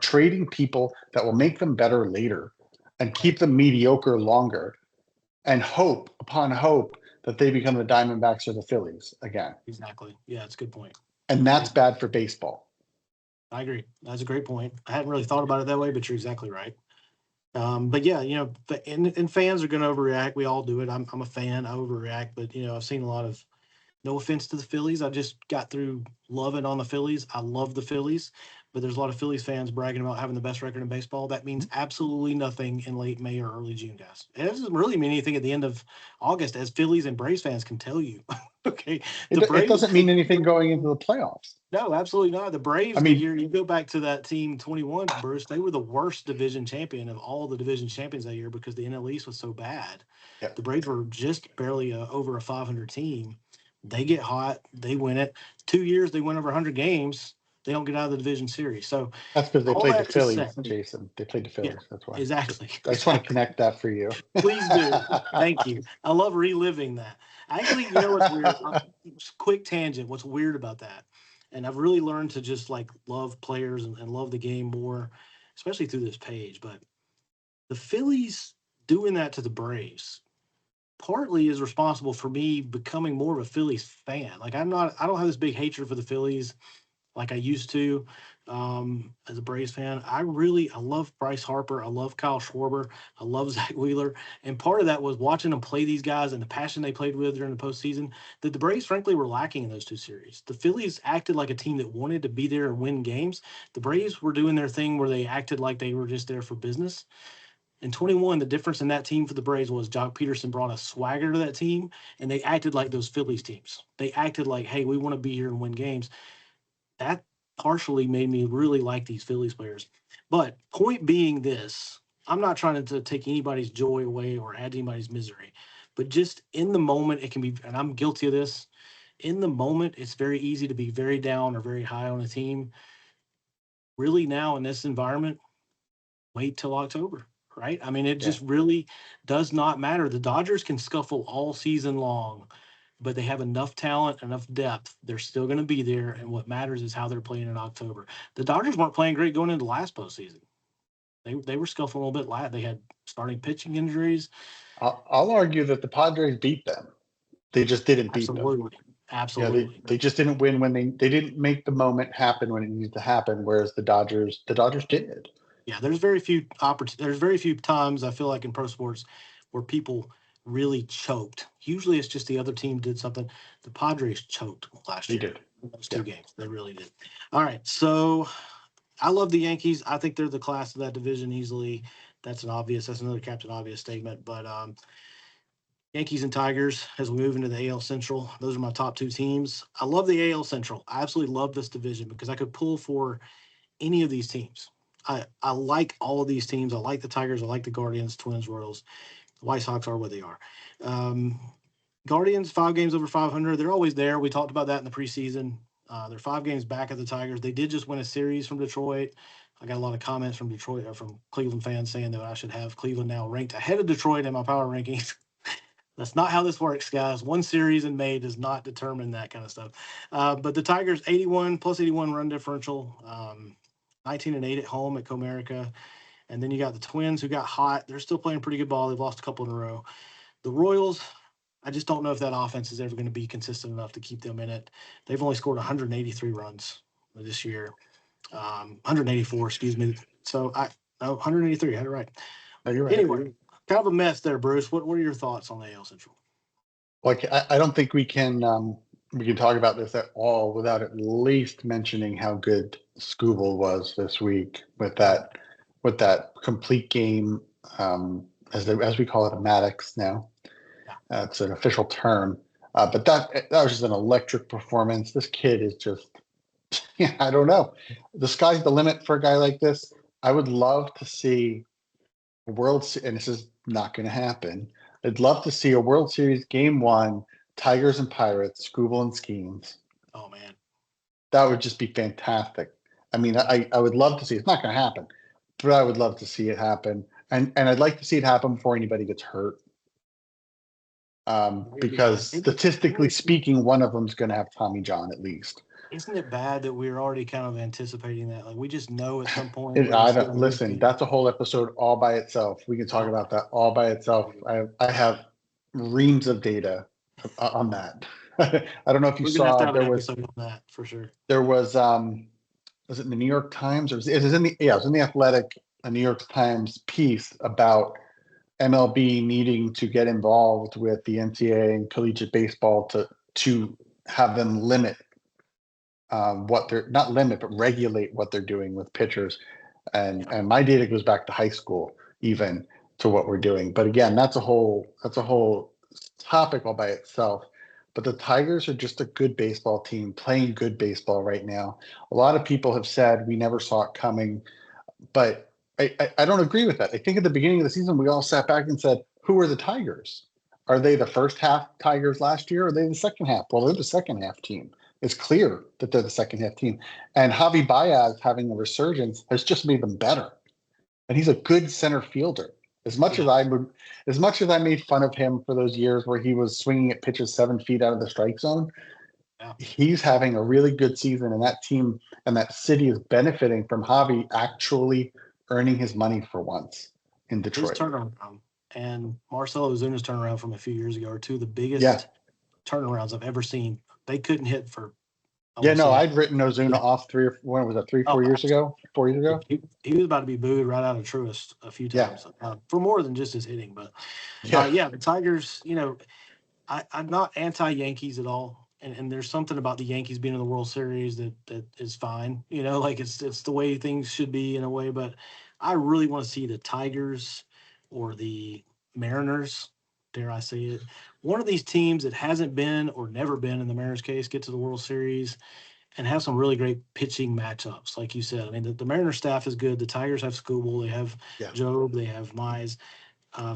trading people that will make them better later and keep them mediocre longer, and hope that they become the Diamondbacks or the Phillies again. Exactly. Yeah, it's a good point. And that's bad for baseball. I agree. That's a great point. I hadn't really thought about it that way, but you're exactly right. But yeah, and fans are going to overreact. We all do it. I'm a fan. I overreact, but I've seen a lot of. No offense to the Phillies. I just got through loving on the Phillies. I love the Phillies, but there's a lot of Phillies fans bragging about having the best record in baseball. That means absolutely nothing in late May or early June, guys. It doesn't really mean anything at the end of August, as Phillies and Braves fans can tell you. Okay. It doesn't mean anything going into the playoffs. No, absolutely not. The Braves, you go back to that team 21, Bruce, they were the worst division champion of all the division champions that year because the NL East was so bad. Yep. The Braves were just barely over a 500 team. They get hot, they win it. 2 years they win over 100 games. They don't get out of the division series. So That's because they all played the that to say, Phillies, Jason. They played the yeah, Phillies. That's why. exactly. I just want to connect that for you. Please do. Thank you. I love reliving that. Actually, you know what's weird? Quick tangent. What's weird about that? And I've really learned to just like love players and love the game more, especially through this page. But the Phillies doing that to the Braves partly is responsible for me becoming more of a Phillies fan. Like I don't have this big hatred for the Phillies like I used to as a Braves fan. I love Bryce Harper. I love Kyle Schwarber. I love Zach Wheeler. And part of that was watching them play these guys and the passion they played with during the postseason that the Braves, frankly, were lacking in those two series. The Phillies acted like a team that wanted to be there and win games. The Braves were doing their thing where they acted like they were just there for business. In 21, the difference in that team for the Braves was Jock Peterson brought a swagger to that team, and they acted like those Phillies teams. They acted like, hey, we want to be here and win games. That partially made me really like these Phillies players. But point being this, I'm not trying to take anybody's joy away or add to anybody's misery, but just in the moment, it can be, and I'm guilty of this. In the moment, it's very easy to be very down or very high on a team. Really, now in this environment, wait till October, right? I mean, it just really does not matter. The Dodgers can scuffle all season long, but they have enough talent, enough depth. They're still going to be there. And what matters is how they're playing in October. The Dodgers weren't playing great going into last postseason. They were scuffling a little bit. They had starting pitching injuries. I'll argue that the Padres beat them. They just didn't beat them. Absolutely. Yeah, they just didn't win when they didn't make the moment happen when it needed to happen. Whereas the Dodgers did. Yeah, there's very few There's very few times I feel like in pro sports where people really choked. Usually, it's just the other team did something. The Padres choked last year. They did. Those two games, they really did. All right, so I love the Yankees. I think they're the class of that division easily. That's another Captain Obvious statement. But Yankees and Tigers as we move into the AL Central. Those are my top two teams. I love the AL Central. I absolutely love this division because I could pull for any of these teams. I like all of these teams. I like the Tigers. I like the Guardians, Twins, Royals. The White Sox are what they are. Guardians, 5 games over 500. They're always there. We talked about that in the preseason. They're 5 games back of the Tigers. They did just win a series from Detroit. I got a lot of comments from Detroit, from Cleveland fans saying that I should have Cleveland now ranked ahead of Detroit in my power rankings. That's not how this works, guys. One series in May does not determine that kind of stuff. But the Tigers, 81 plus 81 run differential, 19-8 at home at Comerica. And then you got the Twins who got hot. They're still playing pretty good ball. They've lost a couple in a row. The Royals, I just don't know if that offense is ever going to be consistent enough to keep them in it. They've only scored 183 runs this year, 184, excuse me. So 183. I had it right. No, you're right. Anyway, kind of a mess there, Bruce. What are your thoughts on the AL Central? Like, I don't think we can talk about this at all without at least mentioning how good Scooble was this week with that complete game, as we call it, a Maddox now. Yeah. It's an official term. But that was just an electric performance. This kid is just, I don't know. The sky's the limit for a guy like this. I would love to see a and this is not going to happen. I'd love to see a World Series Game 1, Tigers and Pirates, Scooble and Schemes. Oh, man. That would just be fantastic. I mean, I would love to see it. It's not going to happen, but I would love to see it happen. And I'd like to see it happen before anybody gets hurt. Because statistically speaking, one of them is going to have Tommy John at least. Isn't it bad that we're already kind of anticipating that? Like, we just know at some point. Listen, that's a whole episode all by itself. We can talk about that all by itself. I have reams of data on that. I don't know if you saw there was on that for sure. There was it in the New York Times, or it was in the Athletic, a New York Times piece about MLB needing to get involved with the NCAA and collegiate baseball to have them limit what they're not limit, but regulate what they're doing with pitchers. And my data goes back to high school, even to what we're doing. But again, that's a whole topic all by itself. But the Tigers are just a good baseball team playing good baseball right now. A lot of people have said we never saw it coming, but I don't agree with that. I think at the beginning of the season, we all sat back and said, who are the Tigers? Are they the first half Tigers last year, or are they the second half? Well, they're the second half team. It's clear that they're the second half team. And Javi Baez having a resurgence has just made them better. And he's a good center fielder. As much as I made fun of him for those years where he was swinging at pitches 7 feet out of the strike zone, he's having a really good season, and that team and that city is benefiting from Javi actually earning his money for once in Detroit. His turnaround and Marcelo Ozuna's turnaround from a few years ago are two of the biggest turnarounds I've ever seen. They couldn't hit for. I'd written Ozuna off 4 years ago? 4 years ago? He was about to be booed right out of Truist a few times for more than just his hitting. But the Tigers, I'm not anti-Yankees at all. And there's something about the Yankees being in the World Series that is fine. It's the way things should be in a way. But I really want to see the Tigers or the Mariners, dare I say it, one of these teams that hasn't been or never been in the Mariners case get to the World Series and have some really great pitching matchups. Like you said, I mean, the Mariners staff is good. The Tigers have Skubal. They have Job. They have Mize.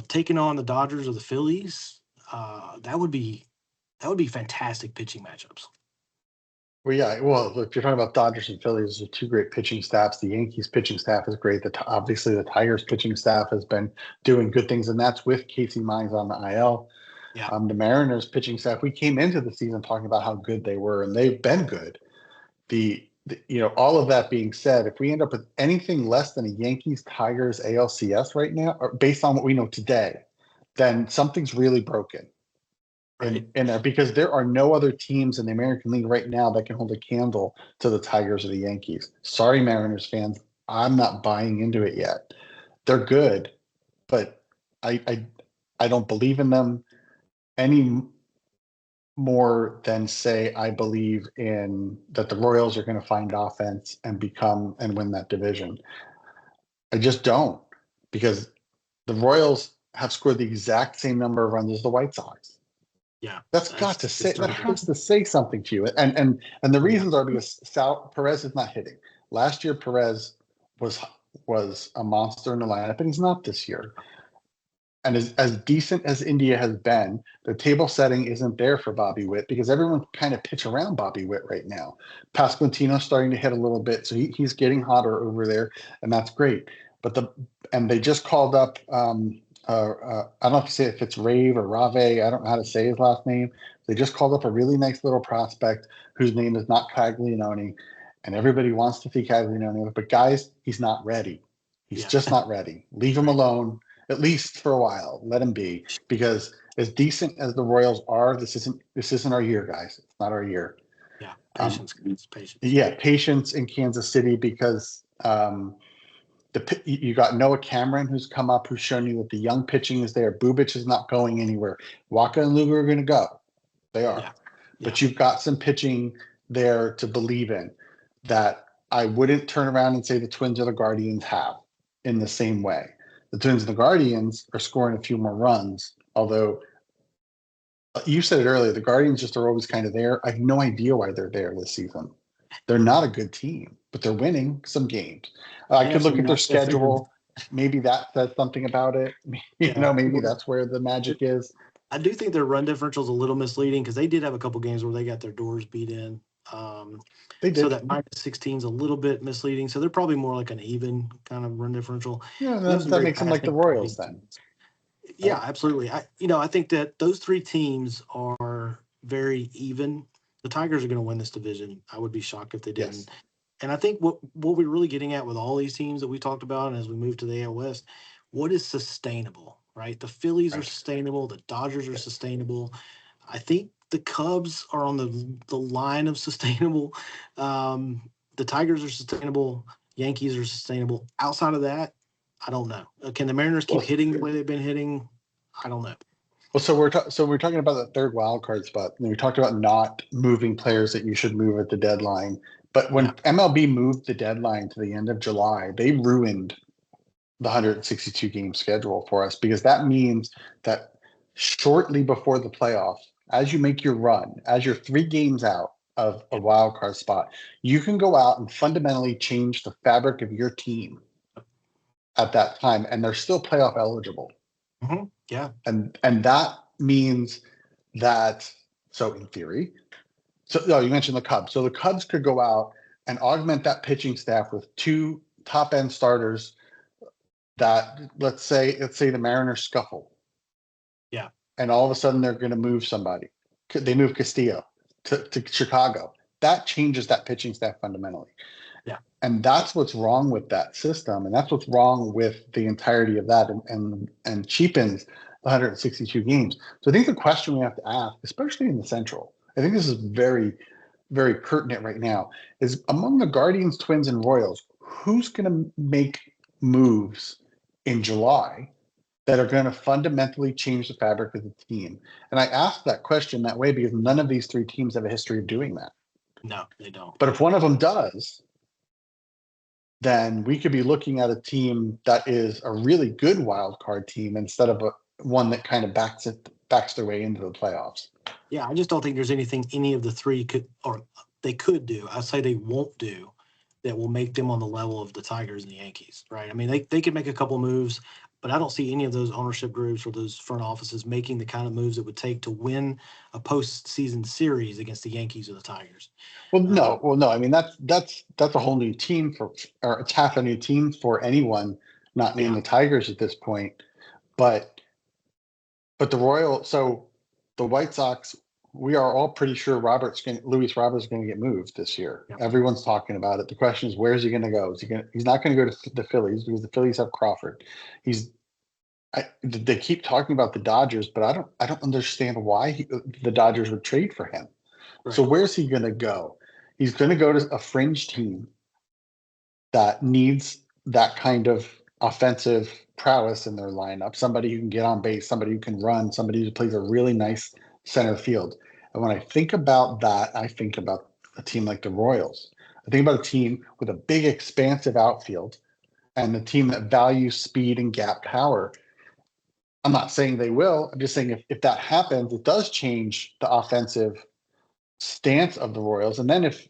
Taking on the Dodgers or the Phillies, that would be fantastic pitching matchups. Well, if you're talking about Dodgers and Phillies, those are two great pitching staffs. The Yankees pitching staff is great. Obviously, the Tigers pitching staff has been doing good things, and that's with Casey Mize on the IL. Yeah. The Mariners pitching staff, we came into the season talking about how good they were, and they've been good. All of that being said, if we end up with anything less than a Yankees Tigers ALCS right now, or based on what we know today, then something's really broken. In there, because there are no other teams in the American League right now that can hold a candle to the Tigers or the Yankees. Sorry, Mariners fans, I'm not buying into it yet. They're good, but I don't believe in them any more than say I believe in that the Royals are going to find offense and win that division. I just don't, because the Royals have scored the exact same number of runs as the White Sox. Yeah, that has to say something to you. And the reasons are because Perez is not hitting. Last year, Perez was a monster in the lineup, and he's not this year. And as decent as India has been, the table setting isn't there for Bobby Witt because everyone kind of pitch around Bobby Witt right now. Pasquantino's starting to hit a little bit, so he's getting hotter over there, and that's great. And they just called up. I don't know if it's Rave or Rave. I don't know how to say his last name. They just called up a really nice little prospect whose name is not Caglianone, and everybody wants to see Caglianone. But guys, he's not ready. He's just not ready. Leave him alone, at least for a while. Let him be, because as decent as the Royals are, this isn't our year, guys. It's not our year. Yeah, patience. Yeah, patience in Kansas City, because you got Noah Cameron, who's come up, who's shown you that the young pitching is there. Bubic is not going anywhere. Waka and Luger are going to go. They are. Yeah. But you've got some pitching there to believe in that I wouldn't turn around and say the Twins or the Guardians have in the same way. The Twins and the Guardians are scoring a few more runs, although you said it earlier, the Guardians just are always kind of there. I have no idea why they're there this season. They're not a good team, but they're winning some games. I could look at their schedule. Maybe that says something about it. Maybe that's where the magic is. I do think their run differential is a little misleading because they did have a couple games where they got their doors beat in. They did. So that -16 is a little bit misleading. So they're probably more like an even kind of run differential. Yeah, that makes them like the Royals then. Yeah, absolutely. I think that those three teams are very even. The Tigers are going to win this division. I would be shocked if they didn't. Yes. And I think what we're really getting at with all these teams that we talked about, and as we move to the AL West, what is sustainable, right? The Phillies are sustainable. The Dodgers are sustainable. I think the Cubs are on the line of sustainable. The Tigers are sustainable. Yankees are sustainable. Outside of that, I don't know. Can the Mariners keep hitting the way they've been hitting? I don't know. Well, so we're talking about the third wild card spot. And we talked about not moving players that you should move at the deadline. But when MLB moved the deadline to the end of July, they ruined the 162 game schedule for us, because that means that shortly before the playoffs, as you make your run, as you're 3 games out of a wild card spot, you can go out and fundamentally change the fabric of your team at that time, and they're still playoff eligible. Mm-hmm. Yeah. And that means that, so in theory, you mentioned the Cubs. So the Cubs could go out and augment that pitching staff with 2 top-end starters that, let's say the Mariners scuffle. Yeah. And all of a sudden they're going to move somebody. They move Castillo to Chicago. That changes that pitching staff fundamentally. Yeah. And that's what's wrong with that system. And that's what's wrong with the entirety of that and cheapens the 162 games. So I think the question we have to ask, especially in the Central, I think this is very, very pertinent right now, is among the Guardians, Twins, and Royals, who's going to make moves in July that are going to fundamentally change the fabric of the team? And I ask that question that way because none of these 3 teams have a history of doing that. No, they don't. But if one of them does, then we could be looking at a team that is a really good wild card team instead of one that kind of backs their way into the playoffs. Yeah, I just don't think there's anything any of the 3 could do. I say they won't do that will make them on the level of the Tigers and the Yankees, right? I mean, they could make a couple moves, but I don't see any of those ownership groups or those front offices making the kind of moves it would take to win a postseason series against the Yankees or the Tigers. Well, no. I mean, that's a whole new team or it's half a new team for anyone not named the Tigers at this point. But the White Sox, we are all pretty sure Luis Roberts is going to get moved this year. Yep. Everyone's talking about it. The question is, where's he going to go? He's not going to go to the Phillies because the Phillies have Crawford. They keep talking about the Dodgers, but I don't understand why the Dodgers would trade for him. Right. So where's he going to go? He's going to go to a fringe team that needs that kind of offensive prowess in their lineup, somebody who can get on base, somebody who can run, somebody who plays a really nice center field. And when I think about that, I think about a team like the Royals. I think about a team with a big, expansive outfield and a team that values speed and gap power. I'm not saying they will. I'm just saying if that happens, it does change the offensive stance of the Royals. And then if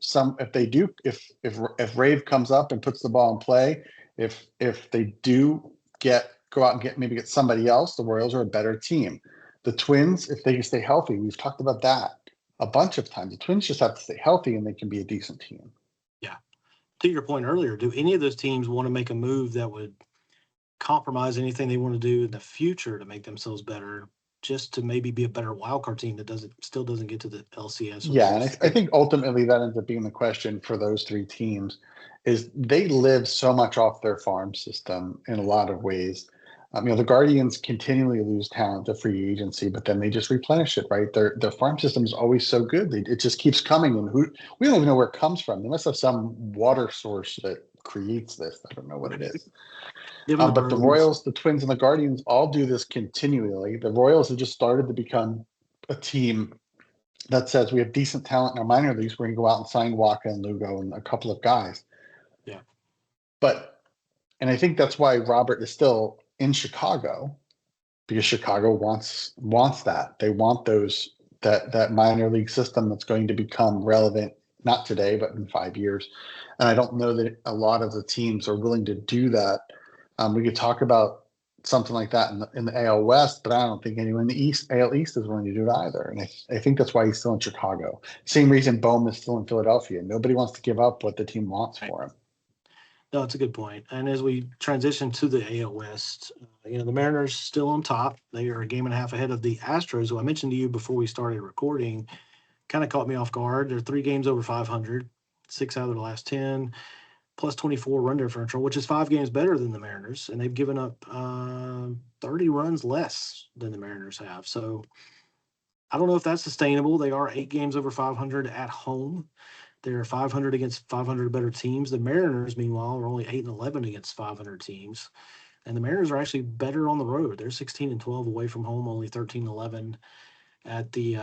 Rave comes up and puts the ball in play, if they do go out and get somebody else, the Royals are a better team. The Twins, if they can stay healthy, we've talked about that a bunch of times. The Twins just have to stay healthy and they can be a decent team. Yeah. To your point earlier, do any of those teams want to make a move that would compromise anything they want to do in the future to make themselves better, just to maybe be a better wildcard team that still doesn't get to the LCS? Yeah, and I think ultimately that ends up being the question for those 3 teams is they live so much off their farm system in a lot of ways. The Guardians continually lose talent to free agency, but then they just replenish it, right? Their farm system is always so good. It just keeps coming, and we don't even know where it comes from. They must have some water source that creates this. I don't know what it is. But the Royals, the Twins, and the Guardians all do this continually. The Royals have just started to become a team that says we have decent talent in our minor leagues. We're going to go out and sign Waka and Lugo and a couple of guys. Yeah. And I think that's why Robert is still in Chicago, because Chicago wants that. They want that minor league system that's going to become relevant, not today, but in 5 years. And I don't know that a lot of the teams are willing to do that. We could talk about something like that in the AL West, but I don't think anyone in the AL East is willing to do it either. And I think that's why he's still in Chicago. Same reason Bohm is still in Philadelphia. Nobody wants to give up what the team wants for him. No, it's a good point. And as we transition to the AL West, the Mariners still on top. They are a game and a half ahead of the Astros, who I mentioned to you before we started recording. Kind of caught me off guard. They're 3 games over 500, 6 out of the last 10, plus 24 run differential, which is 5 games better than the Mariners. And they've given up 30 runs less than the Mariners have. So I don't know if that's sustainable. They are 8 games over 500 at home. They're 500 against 500 better teams. The Mariners, meanwhile, are only 8-11 against 500 teams. And the Mariners are actually better on the road. They're 16-12 away from home, only 13-11 at the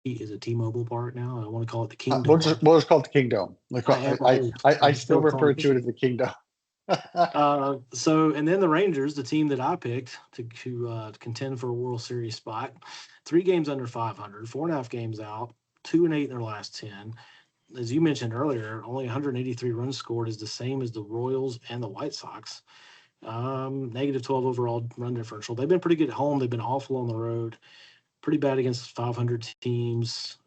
is it T-Mobile Park now? I want to call it the Kingdom. We'll just call it the Kingdom. I still refer to it as the Kingdom. And then the Rangers, the team that I picked to contend for a World Series spot, 3 games under 500, 4.5 games out, 2-8 in their last 10. As you mentioned earlier, only 183 runs scored is the same as the Royals and the White Sox. Negative 12 overall run differential. They've been pretty good at home. They've been awful on the road. Pretty bad against 500 teams.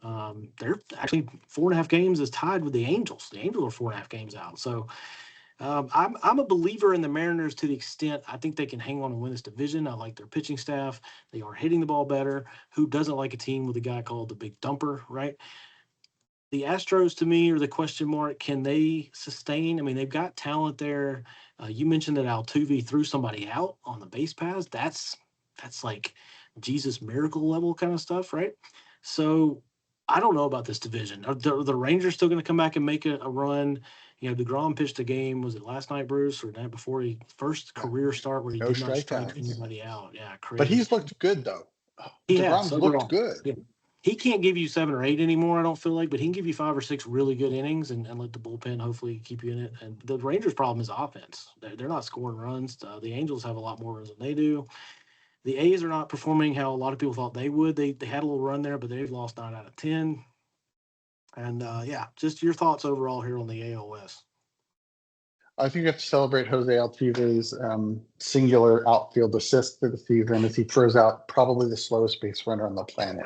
They're actually 4.5 games is tied with the Angels. The Angels are 4.5 games out. So I'm a believer in the Mariners to the extent I think they can hang on and win this division. I like their pitching staff. They are hitting the ball better. Who doesn't like a team with a guy called the Big Dumper, right? The Astros, to me, are the question mark. Can they sustain? I mean, they've got talent there. You mentioned that Altuve threw somebody out on the base paths. That's like Jesus miracle level kind of stuff, right? So I don't know about this division. Are the Rangers still going to come back and make a run? You know, DeGrom pitched a game. Was it last night, Bruce, or the night before? He first career start where he No did not strike strikeouts. anybody out. Yeah, But crazy. he's looked good, though. He has DeGrom's overall. looked good. Yeah. He can't give you 7 or 8 anymore, I don't feel like, but he can give you 5 or 6 really good innings and let the bullpen hopefully keep you in it. And the Rangers' problem is offense. They're not scoring runs. The Angels have a lot more runs than they do. The A's are not performing how a lot of people thought they would. They had a little run there, but they've lost 9 out of 10. And yeah, just your thoughts overall here on the AOS. I think you have to celebrate Jose Altuve's singular outfield assist for the season as he throws out probably the slowest base runner on the planet.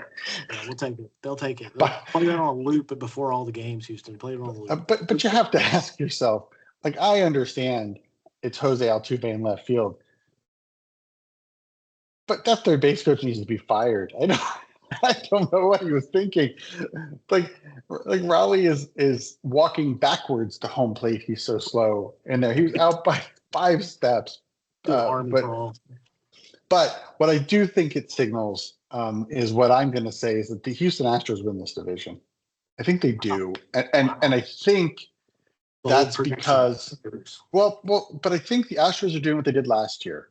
Yeah, we'll take it. They'll take it. They'll play that on a loop before all the games, Houston. Play it on a loop. But you have to ask yourself, like, I understand it's Jose Altuve in left field, but that third base coach needs to be fired. I don't know what he was thinking. Like Raleigh is walking backwards to home plate. He's so slow in there. He was out by 5 steps. But what I do think it signals is what I'm going to say is that the Houston Astros win this division. I think they do, and I think that's because but I think the Astros are doing what they did last year.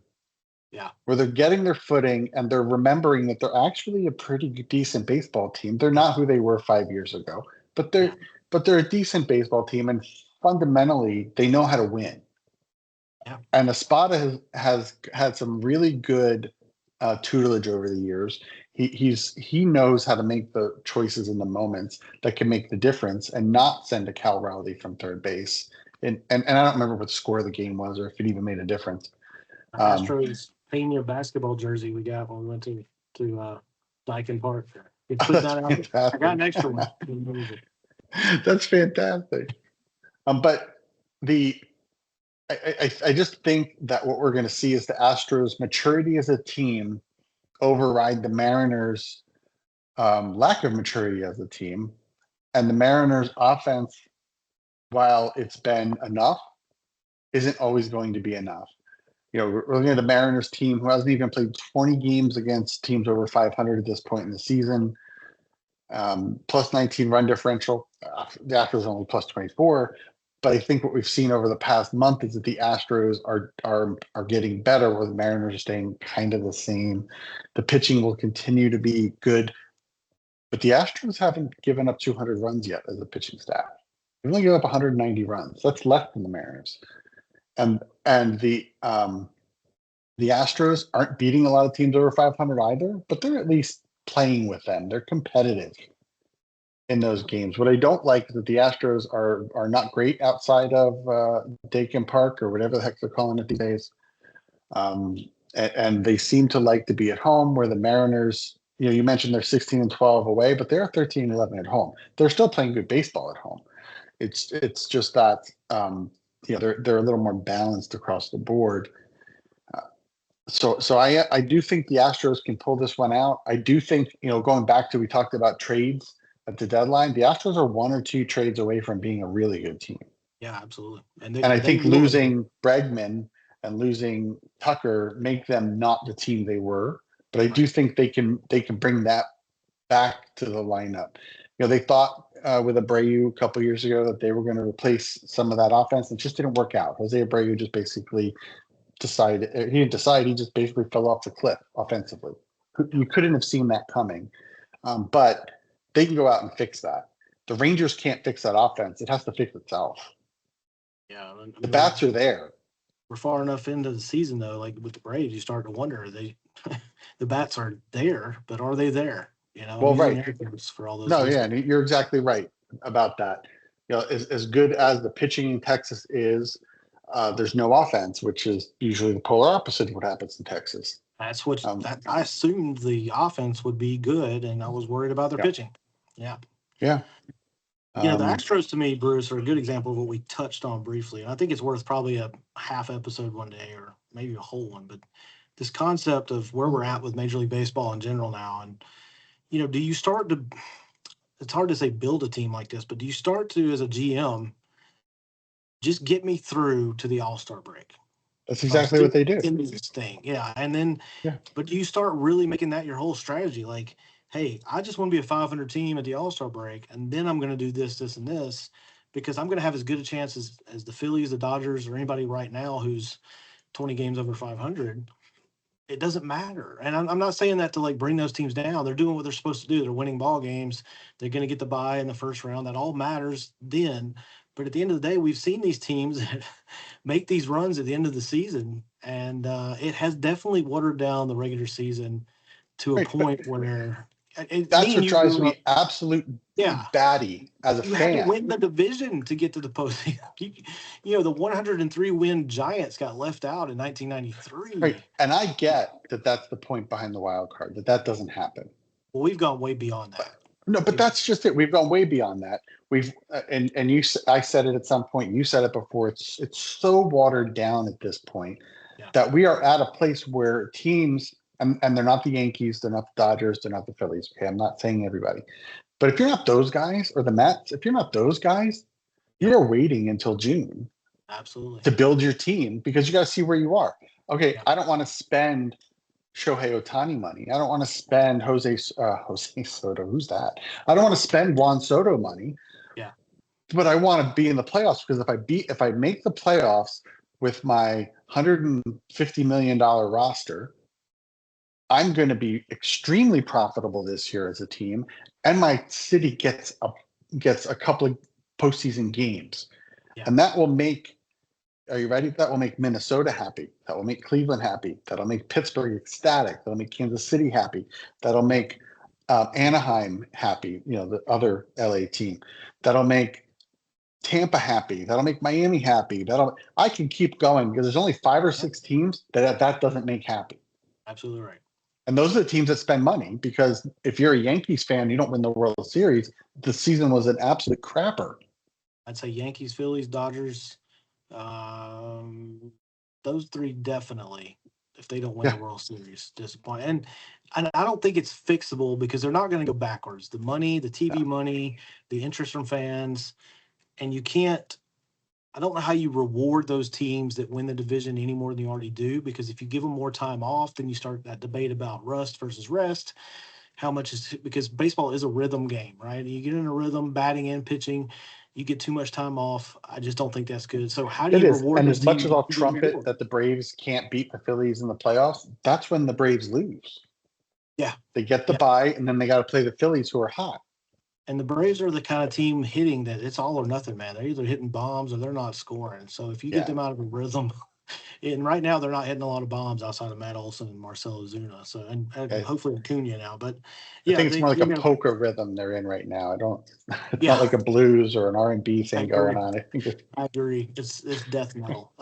Yeah. Where they're getting their footing and they're remembering that they're actually a pretty decent baseball team. They're not who they were 5 years ago, but they're a decent baseball team, and fundamentally they know how to win. Yeah. And Espada has had some really good tutelage over the years. He knows how to make the choices in the moments that can make the difference and not send a Cal Raleigh from third base. And I don't remember what the score of the game was or if it even made a difference. Astros Pena basketball jersey we got when we went to Dyken Park. I got an extra one. That's fantastic. But I just think that what we're going to see is the Astros' maturity as a team override the Mariners' lack of maturity as a team, and the Mariners' offense, while it's been enough, isn't always going to be enough. You know, we're looking at the Mariners team who hasn't even played 20 games against teams over 500 at this point in the season. Plus 19 run differential. The Astros only plus 24. But I think what we've seen over the past month is that the Astros are getting better, where the Mariners are staying kind of the same. The pitching will continue to be good, but the Astros haven't given up 200 runs yet as a pitching staff. They only give up 190 runs. That's less than the Mariners. And the Astros aren't beating a lot of teams over 500 either, but they're at least playing with them. They're competitive in those games. What I don't like is that the Astros are not great outside of Dakin Park or whatever the heck they're calling it these days. And they seem to like to be at home, where the Mariners, you know, you mentioned they're 16-12 away, but they're 13-11 at home. They're still playing good baseball at home. It's just that you know, they're a little more balanced across the board. So I do think the Astros can pull this one out. I do think, you know, going back to, we talked about trades at the deadline, the Astros are 1 or 2 trades away from being a really good team. Yeah, absolutely. And I think losing Bregman and losing Tucker make them not the team they were. But I do think they can bring that back to the lineup. You know, they thought with Abreu a couple years ago that they were going to replace some of that offense. It just didn't work out. Jose Abreu just basically decided, he didn't decide, he just basically fell off the cliff offensively. You couldn't have seen that coming. But they can go out and fix that. The Rangers can't fix that offense. It has to fix itself. Yeah. The bats are there. We're far enough into the season, though, like with the Braves, you start to wonder, the bats are there, but are they there? You know, well, right. For all those no, yeah, and you're exactly right about that. You know, as good as the pitching in Texas is, there's no offense, which is usually the polar opposite of what happens in Texas. That's what Um, I assumed the offense would be good, and I was worried about their yeah, pitching. Yeah. yeah. The Astros to me, Bruce, are a good example of what we touched on briefly. And I think it's worth probably a half episode one day or maybe a whole one. But this concept of where we're at with Major League Baseball in general now. And, do you start to, it's hard to say build a team like this, but do you start to, as a GM, just get me through to the All-Star break? That's exactly what they do. In this thing. Yeah. And then, Yeah. but you start really making that your whole strategy. Like, hey, I just want to be a 500 team at the All-Star break, and then I'm going to do this, this, and this, because I'm going to have as good a chance as the Phillies, the Dodgers, or anybody right now who's 20 games over 500. It doesn't matter. And I'm not saying that to like bring those teams down. They're doing what they're supposed to do. They're winning ball games. They're going to get the bye in the first round. That all matters then. But at the end of the day, we've seen these teams make these runs at the end of the season, and it has definitely watered down the regular season to a Right, point where that's what drives me absolute batty as a you fan. had to win the division to get to the postseason. The 103 win Giants got left out in 1993. Right, and I get that that's the point behind the wild card, that doesn't happen. Well, we've gone way beyond that. No, but that's just it. We've gone way beyond that. We've and you. I said it at some point. You said it before. It's so watered down at this point that we are at a place where teams, and they're not the Yankees, they're not the Dodgers, they're not the Phillies. Okay, I'm not saying everybody, but if you're not those guys or the Mets, if you're not those guys, you're waiting until June, absolutely, to build your team because you got to see where you are. Okay, I don't want to spend Shohei Ohtani money. I don't want to spend Jose Soto. Who's that? I don't want to spend Juan Soto money. Yeah. But I want to be in the playoffs because if I make the playoffs with my $150 million roster, I'm going to be extremely profitable this year as a team, and my city gets a couple of postseason games, and that will make. Are you ready? That will make Minnesota happy. That will make Cleveland happy. That'll make Pittsburgh ecstatic. That'll make Kansas City happy. That'll make Anaheim happy, the other LA team. That'll make Tampa happy. That'll make Miami happy. I can keep going because there's only 5 or 6 teams that doesn't make happy. Absolutely right. And those are the teams that spend money, because if you're a Yankees fan, you don't win the World Series. The season was an absolute crapper. I'd say Yankees, Phillies, Dodgers. Those 3 definitely, if they don't win the World Series, disappointing. And I don't think it's fixable because they're not going to go backwards. The money, the TV money, the interest from fans, and you can't. I don't know how you reward those teams that win the division any more than you already do, because if you give them more time off, then you start that debate about rust versus rest. How much is, because baseball is a rhythm game, right? You get in a rhythm, batting and pitching. You get too much time off. I just don't think that's good. So how do you reward? And as much as I'll trumpet that the Braves can't beat the Phillies in the playoffs, that's when the Braves lose. Yeah. They get the bye, and then they got to play the Phillies, who are hot. And the Braves are the kind of team hitting that it's all or nothing, man. They're either hitting bombs or they're not scoring. So if you get them out of a rhythm, and right now they're not hitting a lot of bombs outside of Matt Olson and Marcelo Zuna. So and hopefully Acuna now. But I think it's more like a polka rhythm they're in right now. It's not like a blues or an R&B thing going on. I agree. It's death metal.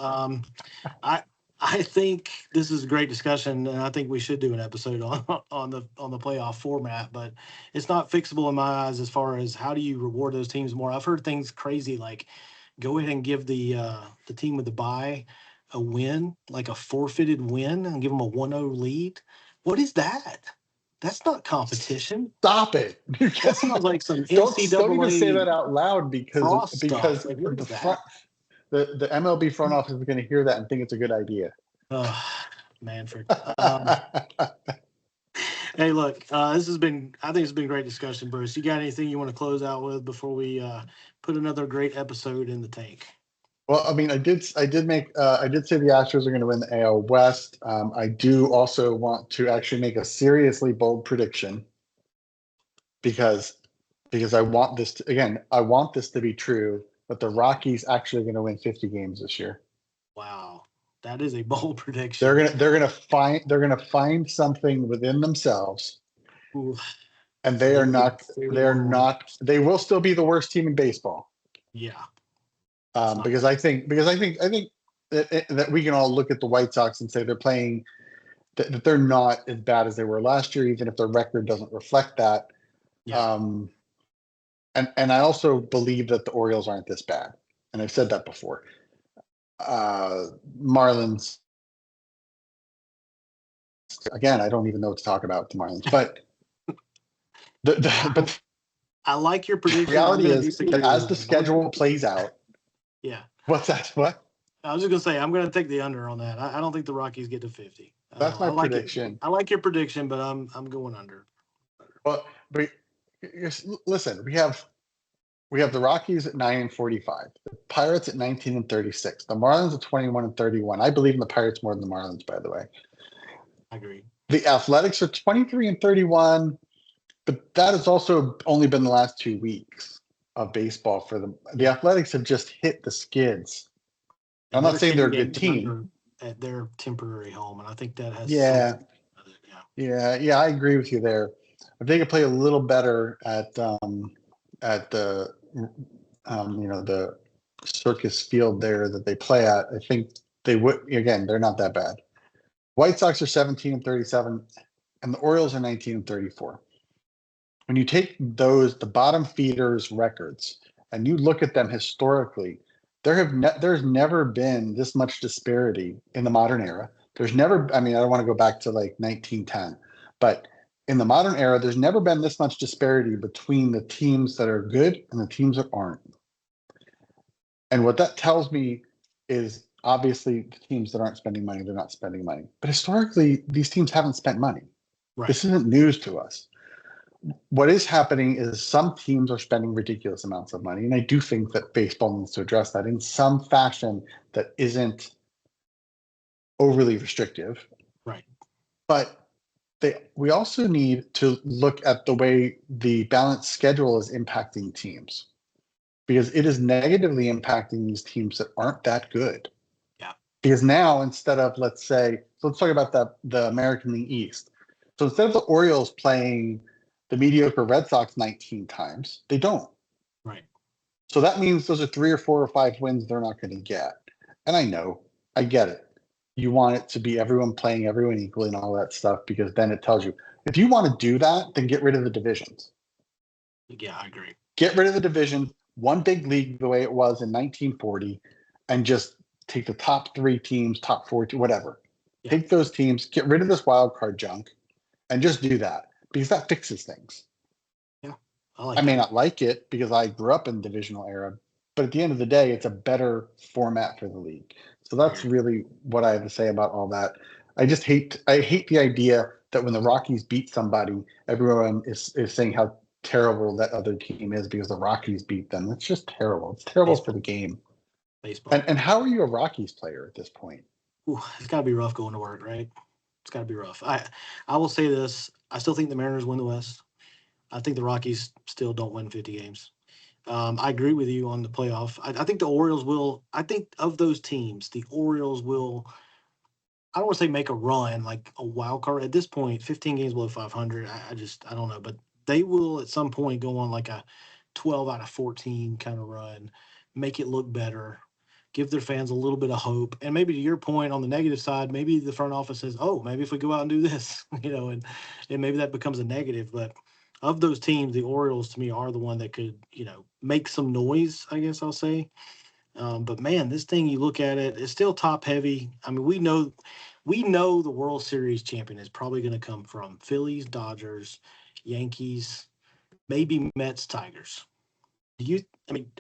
I think this is a great discussion, and I think we should do an episode on the playoff format. But it's not fixable in my eyes as far as how do you reward those teams more. I've heard things crazy like go ahead and give the team with the bye a win, like a forfeited win, and give them a 1-0 lead. What is that? That's not competition. Stop it. That sounds like some don't NCAA. Even say that out loud because like, the MLB front office is going to hear that and think it's a good idea. Oh, Manfred. Hey, look, I think it's been a great discussion, Bruce. You got anything you want to close out with before we put another great episode in the tank? Well, I mean, I did say the Astros are going to win the AL West. I do also want to actually make a seriously bold prediction because I want this to be true, that the Rockies actually going to win 50 games this year. Wow. That is a bold prediction. They're gonna find something within themselves. Ooh. And they will still be the worst team in baseball. Yeah. Because I think that we can all look at the White Sox and say they're playing that they're not as bad as they were last year, even if their record doesn't reflect that. Yeah. And I also believe that the Orioles aren't this bad, and I've said that before. Marlins, again, I don't even know what to talk about the Marlins, but but I like your prediction. the reality is that as the schedule plays out. Yeah. What's that? What? I was just gonna say I'm gonna take the under on that. I don't think the Rockies get to 50. That's my prediction. I like your prediction, but I'm going under. Well, but listen, we have the Rockies at 9-45, the Pirates at 19-36, the Marlins at 21-31. I believe in the Pirates more than the Marlins, by the way. I agree. The Athletics are 23-31, but that has also only been the last 2 weeks of baseball for them. The Athletics have just hit the skids. I'm not saying they're a good team at their temporary home, and I think that has. Yeah, I agree with you there. If they could play a little better at the the Circus Field there that they play at, I think they would. Again, they're not that bad. White Sox are 17-37, and the Orioles are 19-34. When you take the bottom feeders records and you look at them historically, there's never been this much disparity in the modern era. There's never. I mean, I don't want to go back to like 1910, but in the modern era, there's never been this much disparity between the teams that are good and the teams that aren't. And what that tells me is obviously the teams that aren't spending money, they're not spending money. But historically, these teams haven't spent money. Right. This isn't news to us. What is happening is some teams are spending ridiculous amounts of money. And I do think that baseball needs to address that in some fashion that isn't overly restrictive. Right. But we also need to look at the way the balanced schedule is impacting teams, because it is negatively impacting these teams that aren't that good. Yeah. Because now, instead of, let's talk about the American League East. So instead of the Orioles playing the mediocre Red Sox 19 times, they don't. Right. So that means those are 3 or 4 or 5 wins they're not going to get. And I get it. You want it to be everyone playing everyone equally and all that stuff, because then it tells you, if you want to do that, then get rid of the divisions. Yeah, I agree. Get rid of the division, one big league the way it was in 1940, and just take the top 3 teams, top 4, whatever. Yeah. Take those teams, get rid of this wild card junk, and just do that, because that fixes things. Yeah, I may not like it because I grew up in the divisional era, but at the end of the day, it's a better format for the league. So that's really what I have to say about all that. I hate the idea that when the Rockies beat somebody, everyone is saying how terrible that other team is because the Rockies beat them. That's just terrible. It's terrible for the game. Baseball. And how are you a Rockies player at this point? Ooh, it's got to be rough going to work, right? It's got to be rough. I will say this. I still think the Mariners win the West. I think the Rockies still don't win 50 games. I agree with you on the playoff. I think the Orioles will. I think of those teams, the Orioles will. I don't want to say make a run like a wild card at this point. 15 games below 500. I don't know, but they will at some point go on like a 12 out of 14 kind of run, make it look better, give their fans a little bit of hope, and maybe to your point on the negative side, maybe the front office says, "Oh, maybe if we go out and do this, and maybe that becomes a negative." But of those teams, the Orioles to me are the one that could, make some noise, I guess I'll say. But man, this thing, you look at it, it's still top heavy. I mean, we know the World Series champion is probably going to come from Phillies, Dodgers, Yankees, maybe Mets, Tigers.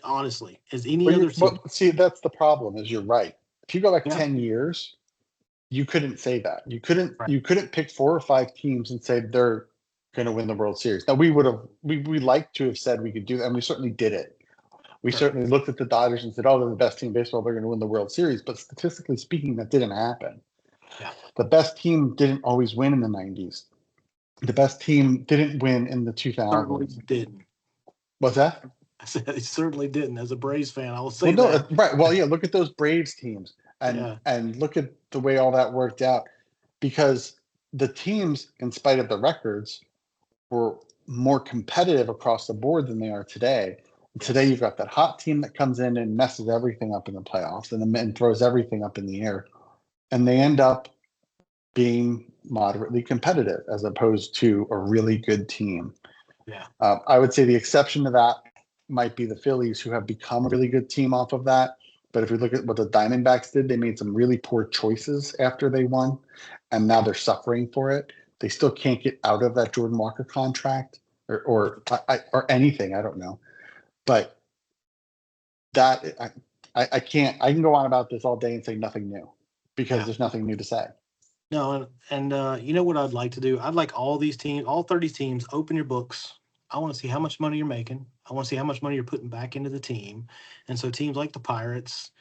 Honestly, is any other team? See, that's the problem, is you're right. If you go back 10 years, you couldn't say that. You couldn't pick 4 or 5 teams and say they're going to win the World Series. Now, we like to have said we could do that, and we certainly did it. We certainly looked at the Dodgers and said, "Oh, they're the best team in baseball. They're going to win the World Series." But statistically speaking, that didn't happen. Yeah. The best team didn't always win in the 90s. The best team didn't win in the 2000s. Certainly didn't. What's that? I said it certainly didn't. As a Braves fan, I will say that. Right. Well, yeah, look at those Braves teams and look at the way all that worked out, because the teams, in spite of the records, were more competitive across the board than they are today. Today, Yes. you've got that hot team that comes in and messes everything up in the playoffs and throws everything up in the air. And they end up being moderately competitive as opposed to a really good team. Yeah. I would say the exception to that might be the Phillies, who have become a really good team off of that. But if we look at what the Diamondbacks did, they made some really poor choices after they won, and now they're suffering for it. They still can't get out of that Jordan Walker contract or anything. I don't know, but that I can't. I can go on about this all day and say nothing new because Yeah. there's nothing new to say. No, and you know what I'd like to do? I'd like all these teams, all 30 teams, open your books. I want to see how much money you're making. I want to see how much money you're putting back into the team. And so teams like the Pirates,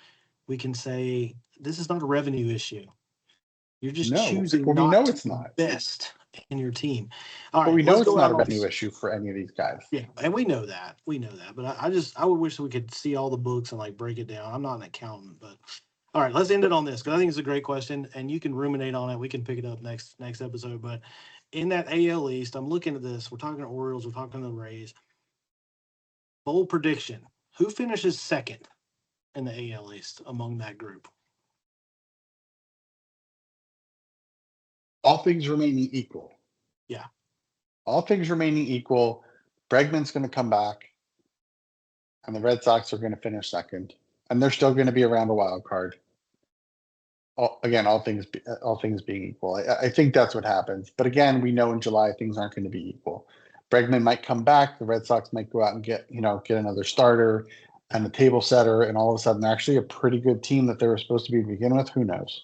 we can say this is not a revenue issue. You're just No, choosing well, we not know to it's not. invest in your team. All But right, we know let's it's go not out a on revenue this. issue for any of these guys. Yeah, and we know that. We know that. But I would wish we could see all the books and like break it down. I'm not an accountant, but all right, let's end it on this because I think it's a great question, and you can ruminate on it. We can pick it up next episode. But in that AL East, I'm looking at this. We're talking Orioles. We're talking the Rays. Bold prediction: who finishes second in the AL East among that group? All things remaining equal. Yeah. All things remaining equal, Bregman's going to come back, and the Red Sox are going to finish second, and they're still going to be around a wild card. Again, all things being equal, I think that's what happens. But again, we know in July things aren't going to be equal. Bregman might come back. The Red Sox might go out and get another starter and a table setter, and all of a sudden they're actually a pretty good team that they were supposed to be to begin with. Who knows?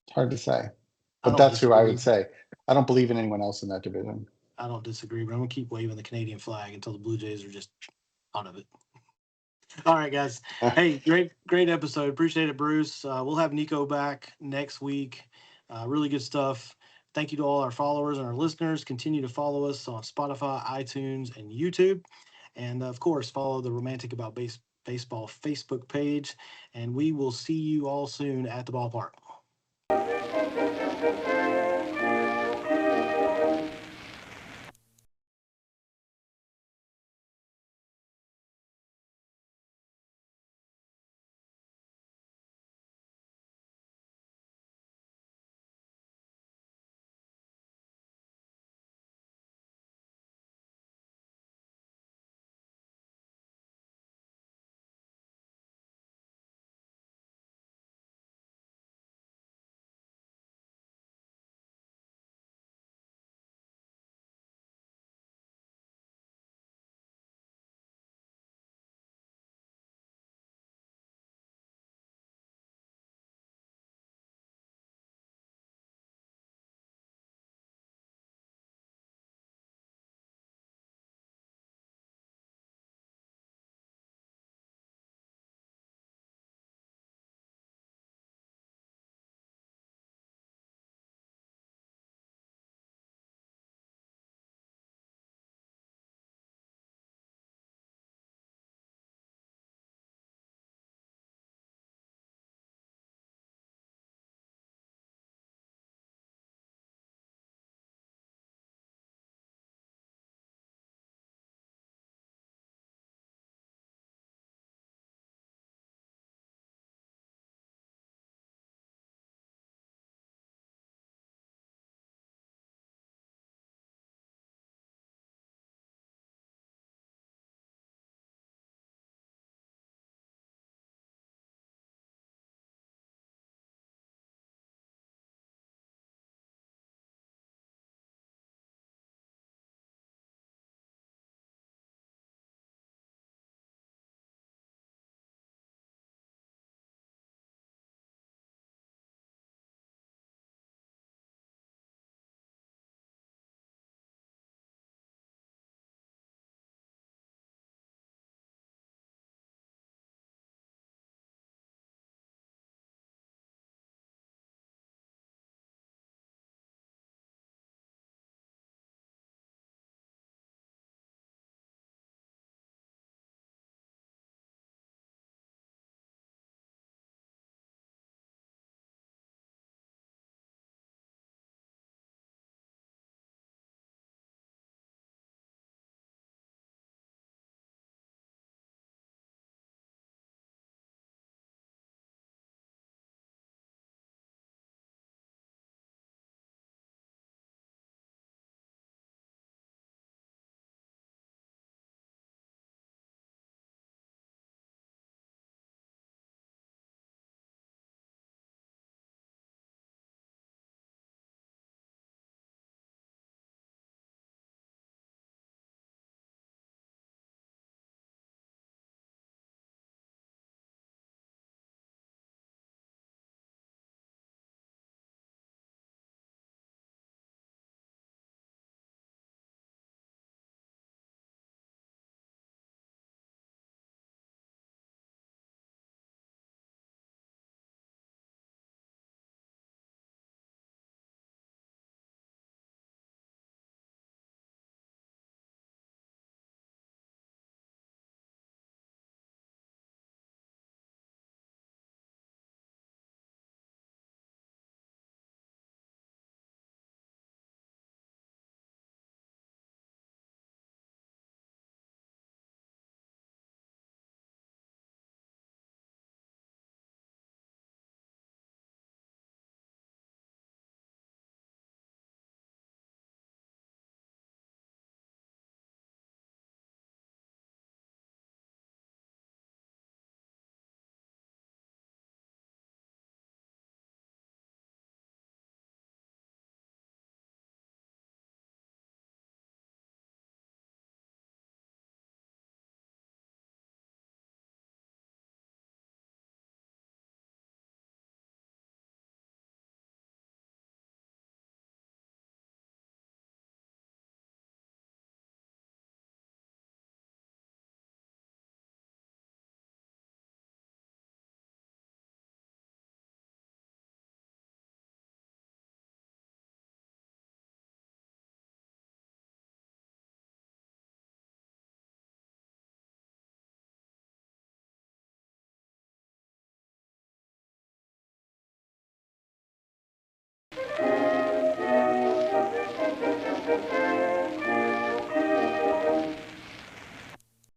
It's hard to say. I But don't that's who I would disagree. say. I don't believe in anyone else in that division. I don't disagree, but I'm gonna keep waving the Canadian flag until the Blue Jays are just out of it. All right, guys. Hey, great episode. Appreciate it, Bruce. We'll have Nico back next week. Really good stuff. Thank you to all our followers and our listeners. Continue to follow us on Spotify, iTunes, and YouTube. And of course, follow the Romantic About Baseball Facebook page. And we will see you all soon at the ballpark.